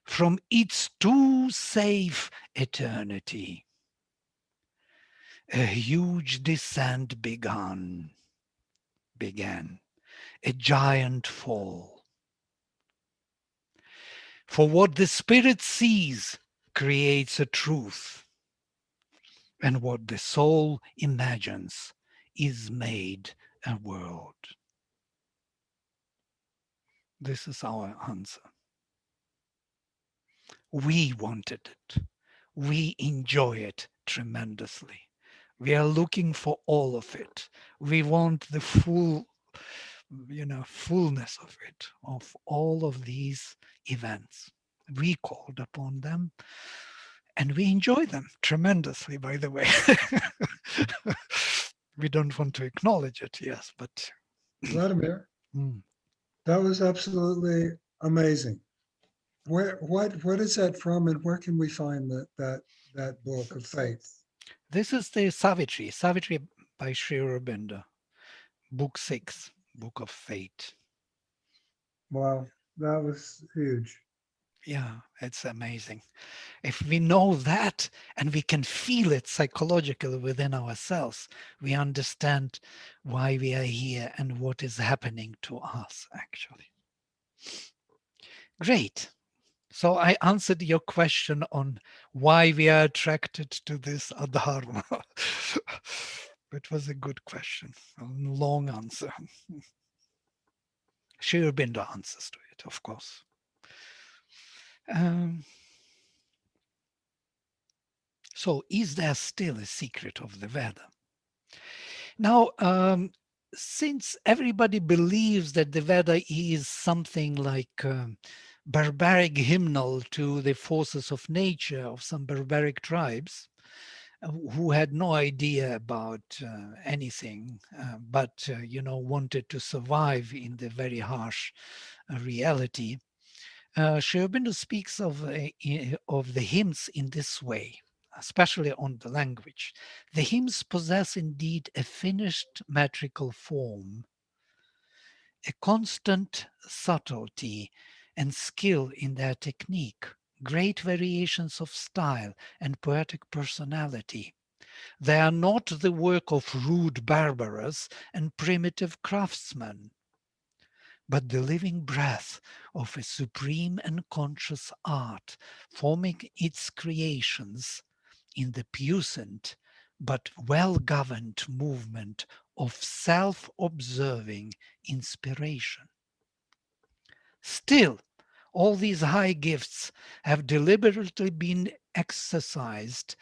from its too safe eternity. A huge descent began, a giant fall. For what the spirit sees creates a truth, and what the soul imagines is made a world. This is our answer. We wanted it. We enjoy it tremendously. We are looking for all of it. We want the full, fullness of it, of all of these events. We called upon them and we enjoy them tremendously, by the way. We don't want to acknowledge it, yes, but Vladimir, that was absolutely amazing. What is that from, and where can we find that book of faith? This is the Savitri by Sri Aurobindo, book 6, Book of Fate. Wow, that was huge. Yeah, it's amazing. If we know that and we can feel it psychologically within ourselves, we understand why we are here and what is happening to us, actually. Great. So I answered your question on why we are attracted to this adharma. It was a good question, a long answer. Sri Aurobindo answers to it, of course. So is there still a secret of the Veda? Now, since everybody believes that the Veda is something like barbaric hymnal to the forces of nature of some barbaric tribes who had no idea about anything, but wanted to survive in the very harsh reality, Sri Aurobindo speaks of the hymns in this way, especially on the language. The hymns possess indeed a finished metrical form, a constant subtlety and skill in their technique, great variations of style and poetic personality. They are not the work of rude barbarous and primitive craftsmen, but the living breath of a supreme and conscious art, forming its creations in the puissant but well-governed movement of self-observing inspiration. Still, all these high gifts have deliberately been exercised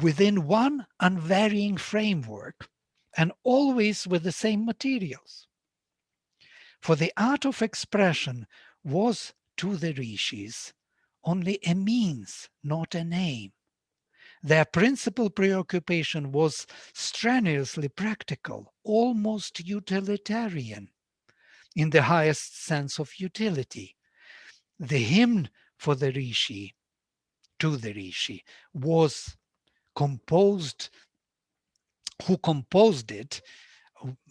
within one unvarying framework and always with the same materials. For the art of expression was to the rishis only a means, not an aim. Their principal preoccupation was strenuously practical, almost utilitarian, in the highest sense of utility. The hymn for the rishi, to the rishi, was composed, who composed it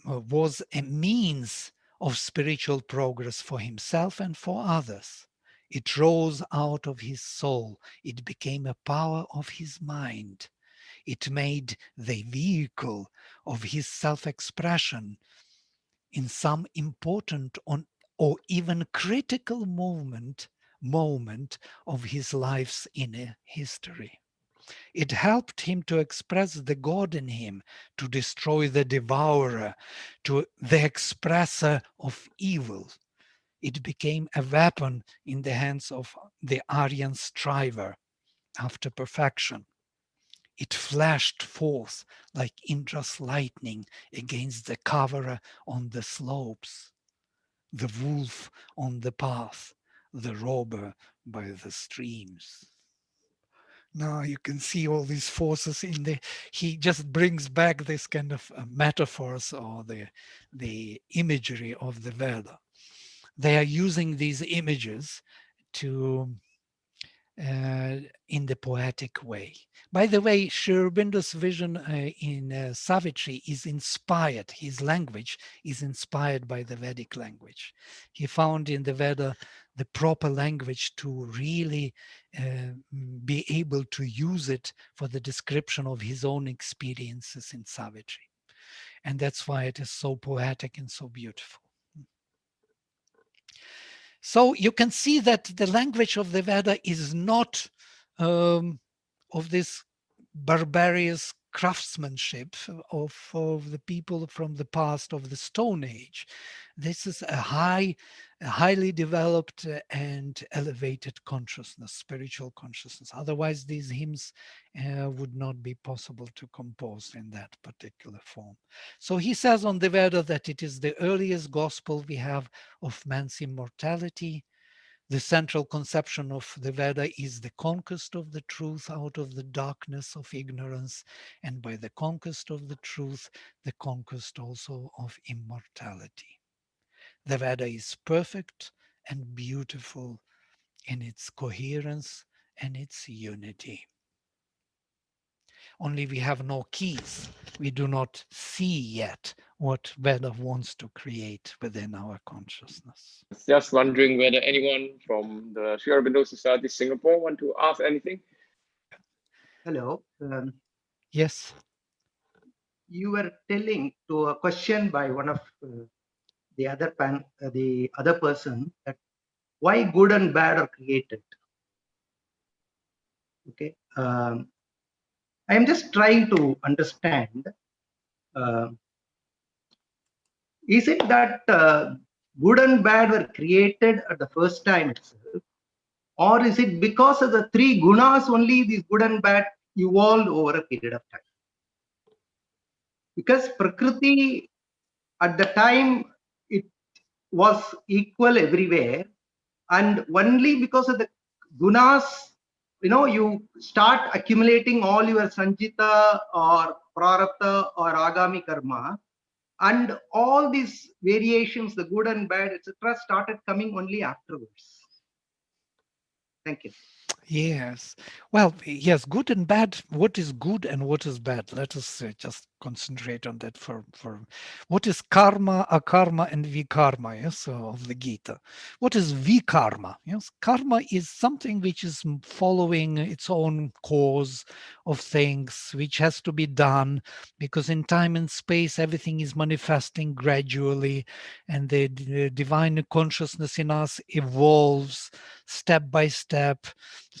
was a means of spiritual progress for himself and for others. It rose out of his soul. It became a power of his mind. It made the vehicle of his self-expression in some important or even critical moment of his life's inner history. It helped him to express the God in him, to destroy the devourer, to the expresser of evil. It became a weapon in the hands of the Aryan striver after perfection. It flashed forth like Indra's lightning against the coverer on the slopes, the wolf on the path, the robber by the streams. Now you can see all these forces in the, he just brings back this kind of metaphors or the imagery of the Veda. They are using these images to in the poetic way. By the way, Sri Aurobindo's vision in Savitri is inspired, his language is inspired by the Vedic language. He found in the Veda the proper language to really be able to use it for the description of his own experiences in Savitri. And that's why it is so poetic and so beautiful. So you can see that the language of the Veda is not of this barbarous craftsmanship of the people from the past, of the Stone Age. This is a highly developed and elevated consciousness, spiritual consciousness. Otherwise, these hymns would not be possible to compose in that particular form. So he says on the Veda that it is the earliest gospel we have of man's immortality. The central conception of the Veda is the conquest of the truth out of the darkness of ignorance, and by the conquest of the truth, the conquest also of immortality. The Veda is perfect and beautiful in its coherence and its unity. Only we have no keys. We do not see yet what Veda wants to create within our consciousness. Just wondering whether anyone from the Sri Aurobindo Society Singapore want to ask anything. Hello. Yes. You were telling to a question by one of the other person that why good and bad are created. Okay. I am just trying to understand. Is it that good and bad were created at the first time itself, or is it because of the three gunas only these good and bad evolved over a period of time? Because Prakriti at the time it was equal everywhere, and only because of the gunas, you start accumulating all your sanjita or prarabdha or agami karma, and all these variations, the good and bad, etc., started coming only afterwards. Thank you. Yes. Well, yes, good and bad. What is good and what is bad? Let us just concentrate on that for what is karma, akarma, and vikarma, yes, of the Gita. What is vikarma? Yes, karma is something which is following its own cause of things, which has to be done because in time and space everything is manifesting gradually, and the divine consciousness in us evolves step by step,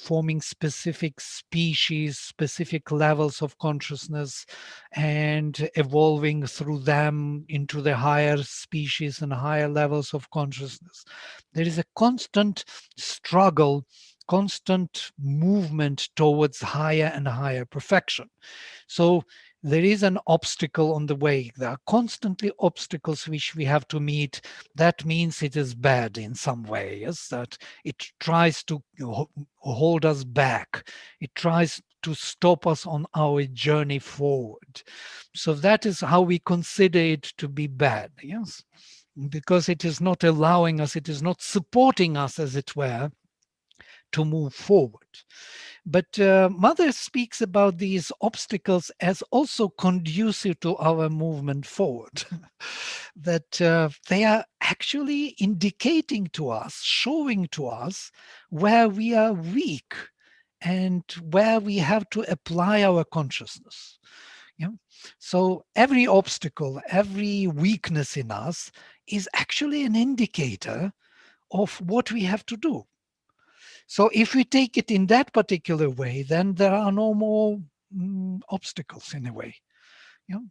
forming specific species, specific levels of consciousness, and evolving through them into the higher species and higher levels of consciousness. There is a constant struggle, constant movement towards higher and higher perfection. So there is an obstacle on the way. There are constantly obstacles which we have to meet. That means it is bad in some way, yes, that it tries to hold us back. It tries to stop us on our journey forward. So that is how we consider it to be bad, yes, because it is not allowing us, it is not supporting us, as it were, to move forward. But Mother speaks about these obstacles as also conducive to our movement forward, that they are actually indicating to us, showing to us where we are weak and where we have to apply our consciousness. Yeah? So every obstacle, every weakness in us is actually an indicator of what we have to do. So if we take it in that particular way, then there are no more obstacles in a way.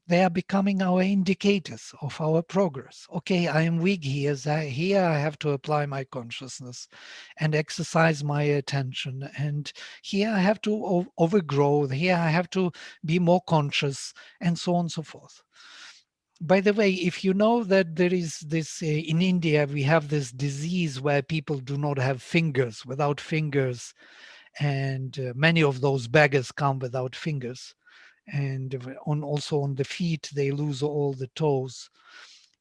They are becoming our indicators of our progress. Okay, I am weak here. Here I have to apply my consciousness and exercise my attention. And here I have to overgrow. Here I have to be more conscious, and so on and so forth. By the way, if you know that there is this, in India, we have this disease where people do not have fingers, without fingers, and many of those beggars come without fingers. And also on the feet, they lose all the toes.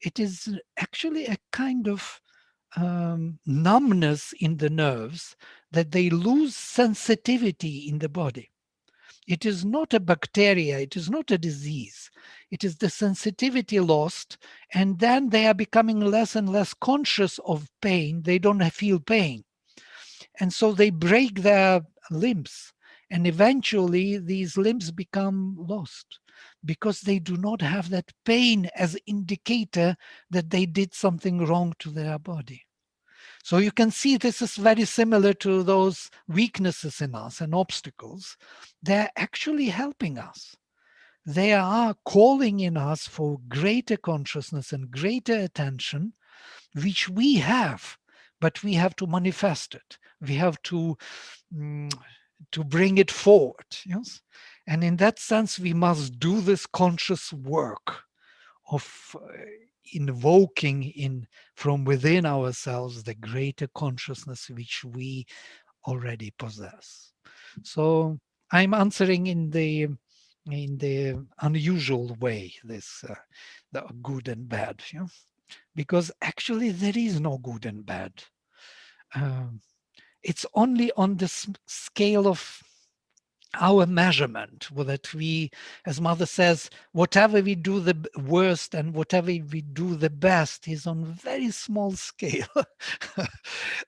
It is actually a kind of numbness in the nerves, that they lose sensitivity in the body. It is not a bacteria, it is not a disease. It is the sensitivity lost, and then they are becoming less and less conscious of pain. They don't feel pain. And so they break their limbs, and eventually these limbs become lost because they do not have that pain as indicator that they did something wrong to their body. So you can see this is very similar to those weaknesses in us and obstacles. They're actually helping us. they are calling in us for greater consciousness and greater attention, which we have, but we have to manifest it. We have to bring it forward. Yes, and in that sense, we must do this conscious work of invoking in from within ourselves the greater consciousness which we already possess. So I'm answering in the unusual way, this the good and bad, you know? Because actually there is no good and bad. It's only on the scale of our measurement, that we, as Mother says, whatever we do the worst and whatever we do the best is on very small scale.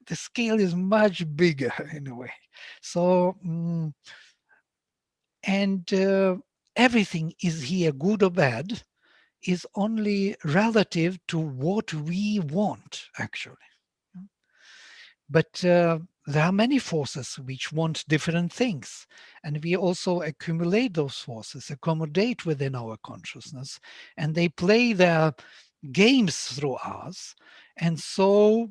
The scale is much bigger in a way. So, everything is here, good or bad, is only relative to what we want, actually. But there are many forces which want different things, and we also accumulate those forces, accommodate within our consciousness, and they play their games through us. And so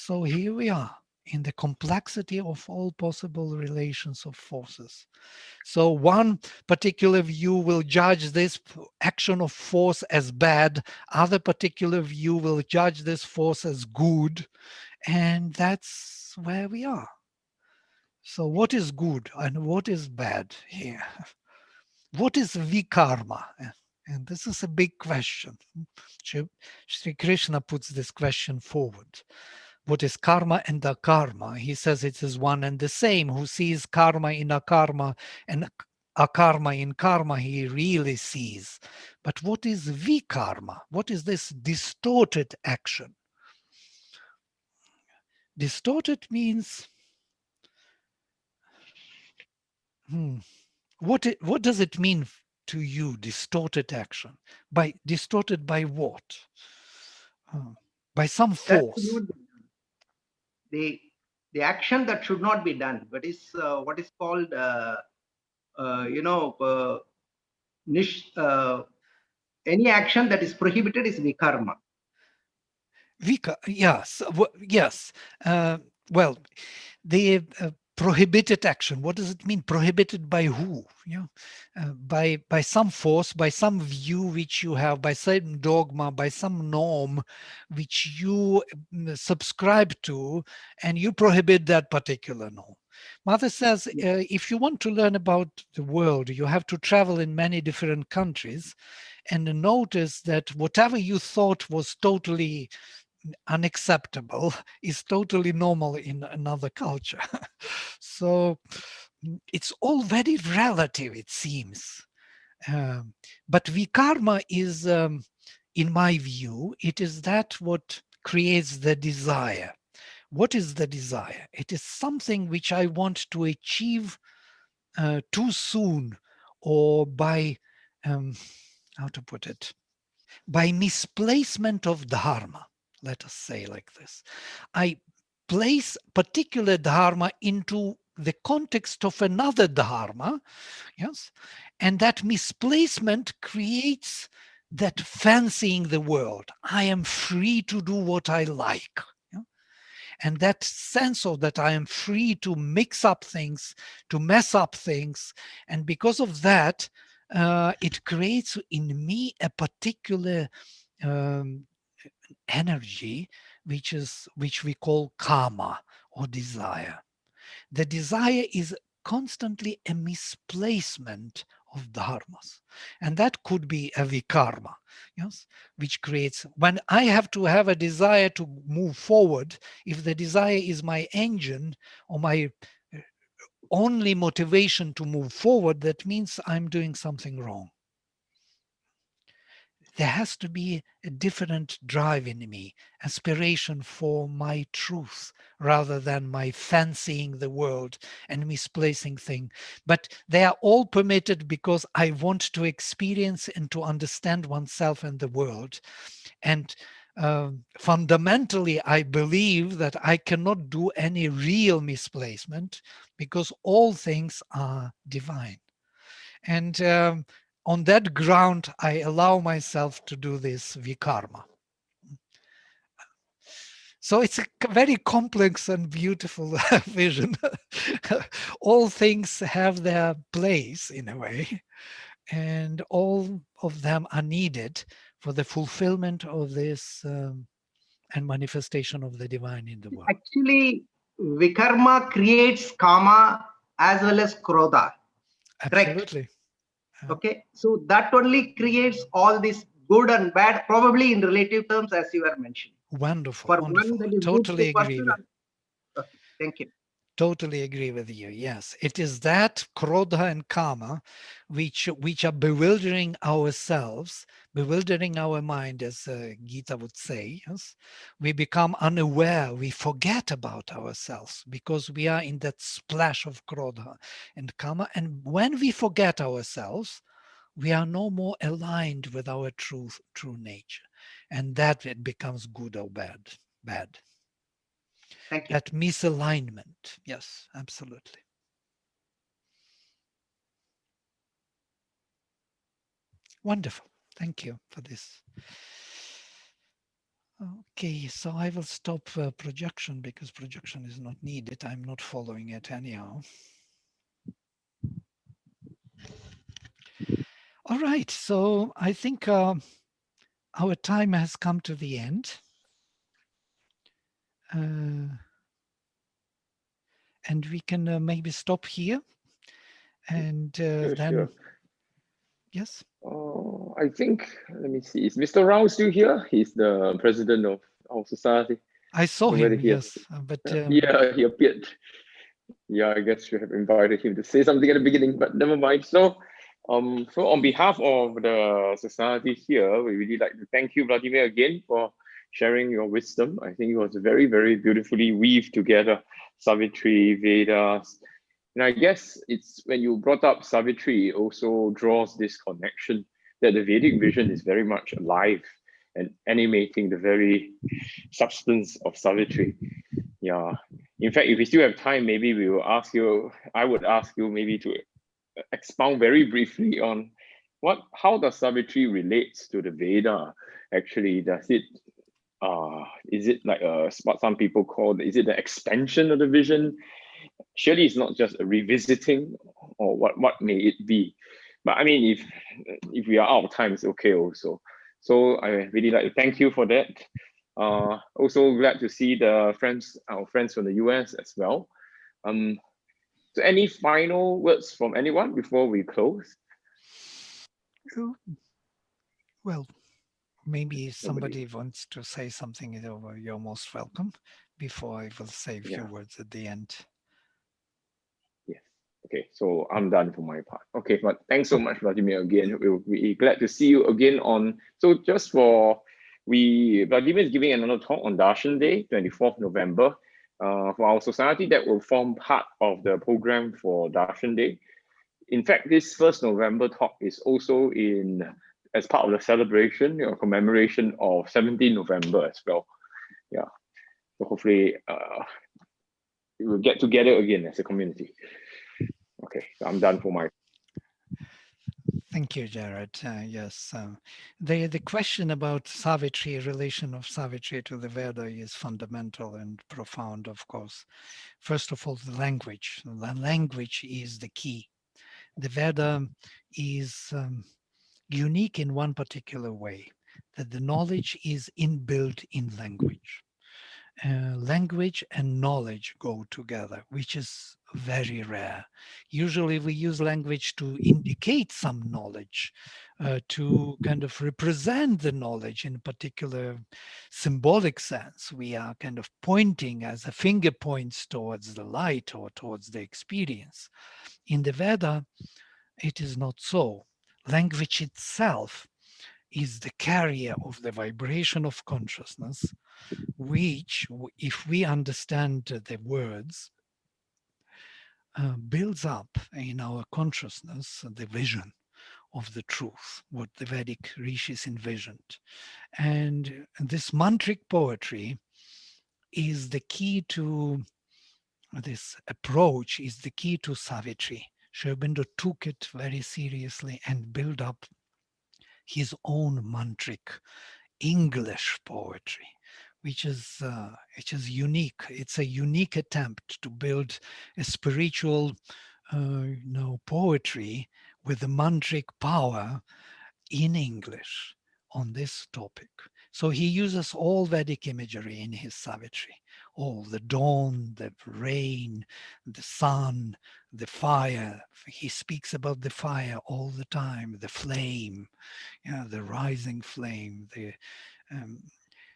here we are in the complexity of all possible relations of forces. So one particular view will judge this action of force as bad, other particular view will judge this force as good, and that's where we are. So what is good and what is bad here? What is vikarma? And this is a big question. Sri Krishna puts this question forward. What is karma and akarma? He says it is one and the same. Who sees karma in akarma and akarma in karma, he really sees. But what is vikarma? What is this distorted action? Distorted means, what does it mean to you, distorted action? By distorted by what? By some force. The action that should not be done, but is what is called any action that is prohibited is vikarma. Yes, yes. Well, the prohibited action. What does it mean? Prohibited by who? You know, by some force, by some view which you have, by some dogma, by some norm which you subscribe to, and you prohibit that particular norm. Mother says, if you want to learn about the world, you have to travel in many different countries and notice that whatever you thought was totally unacceptable is totally normal in another culture. So it's all very relative, it seems. But vikarma is, in my view, it is that what creates the desire. What is the desire? It is something which I want to achieve too soon, or by, how to put it, by misplacement of dharma. Let us say like this. I place particular dharma into the context of another dharma, yes, and that misplacement creates that fancying the world. I am free to do what I like. And that sense of that I am free to mix up things, to mess up things. And because of that, it creates in me a particular energy, which we call karma or desire. The desire is constantly a misplacement of dharmas, and that could be a vikarma, yes, which creates, when I have to have a desire to move forward, if the desire is my engine or my only motivation to move forward, that means I'm doing something wrong. There has to be a different drive in me, aspiration for my truth, rather than my fancying the world and misplacing things. But they are all permitted because I want to experience and to understand oneself and the world. And fundamentally, I believe that I cannot do any real misplacement because all things are divine. And on that ground, I allow myself to do this vikarma. So it's a very complex and beautiful vision. All things have their place in a way, and all of them are needed for the fulfillment of this and manifestation of the divine in the world. Actually, vikarma creates karma as well as krodha. Absolutely. Correct? Okay, so that only creates all this good and bad, probably in relative terms, as you were mentioning. Wonderful, For wonderful. one, that is Totally good to agree person. with. Okay, thank you. Totally agree with you. Yes, it is that krodha and kama which are bewildering ourselves, bewildering our mind, as Gita would say. Yes, we become unaware. We forget about ourselves because we are in that splash of krodha and kama. And when we forget ourselves, we are no more aligned with our true nature, and that it becomes good or bad. Thank you. That misalignment. Yes, absolutely. Wonderful. Thank you for this. Okay, so I will stop projection because projection is not needed. I'm not following it anyhow. All right, so I think our time has come to the end. And we can maybe stop here. And then, sure. Yes. Oh, I think, let me see, is Mr. Rao still here? He's the president of our society. I saw him, yes, but yeah, he appeared. Yeah, I guess you have invited him to say something at the beginning, but never mind. So on behalf of the society here, we really like to thank you, Vladimir, again for sharing your wisdom. I think it was very, very beautifully weaved together, Savitri, Vedas. And I guess it's when you brought up Savitri, it also draws this connection that the Vedic vision is very much alive and animating the very substance of Savitri. Yeah. In fact, if we still have time, maybe we will ask you, I would ask you maybe to expound very briefly on how does Savitri relates to the Veda? Actually, does it is it like what some people call, is it the expansion of the vision? Surely it's not just a revisiting, or what may it be? But I mean, if we are out of time, it's okay also. So I really like to thank you for that. Also glad to see our friends from the US as well. So any final words from anyone before we close? Well, maybe somebody wants to say something, you're most welcome, before I will say a few words at the end. Yes. Okay, so I'm done for my part. Okay, but thanks so much, Vladimir, again. We'll be glad to see you again on, so just for, Vladimir is giving another talk on Darshan Day, 24th November, for our society that will form part of the program for Darshan Day. In fact, this 1st November talk is also as part of the celebration or commemoration of 17 November as well. Yeah, so hopefully we will get together again as a community. Okay, so I'm done for my. Thank you, Jared. Yes, the question about Savitri, relation of Savitri to the Veda is fundamental and profound, of course. First of all, the language. The language is the key. The Veda is unique in one particular way, that the knowledge is inbuilt in language. Language and knowledge go together, which is very rare. Usually we use language to indicate some knowledge, to kind of represent the knowledge in a particular symbolic sense. We are kind of pointing as a finger points towards the light or towards the experience. In the Veda, it is not so. Language itself is the carrier of the vibration of consciousness, which, if we understand the words, builds up in our consciousness the vision of the truth, what the Vedic rishis envisioned. And this mantric poetry is the key to this approach, is the key to Savitri, Sri Aurobindo took it very seriously and built up his own mantric English poetry, which is unique. It's a unique attempt to build a spiritual poetry with the mantric power in English on this topic. So he uses all Vedic imagery in his Savitri, all the dawn, the rain, the sun, the fire. He speaks about the fire all the time, the flame, the rising flame.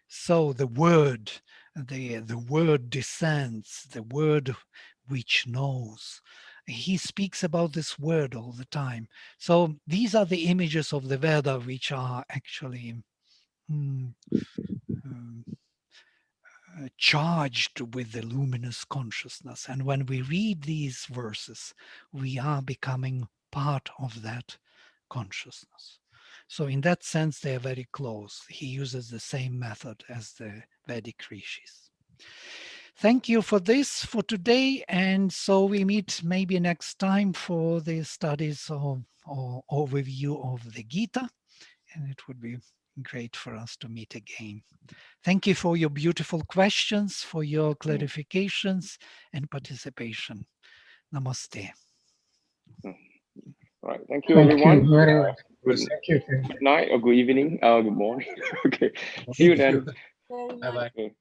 So the word descends, the word which knows. He speaks about this word all the time. So these are the images of the Veda which are actually charged with the luminous consciousness. And when we read these verses, we are becoming part of that consciousness. So in that sense, they are very close. He uses the same method as the Vedic rishis. Thank you for this for today. And so we meet maybe next time for the studies or overview of the Gita. And it would be great for us to meet again. Thank you for your beautiful questions, for your clarifications and participation. Namaste. All right. Thank you, everyone. You very much. Good Thank you. night or good evening. Good morning. Okay. See you then. Very Bye-bye. Okay.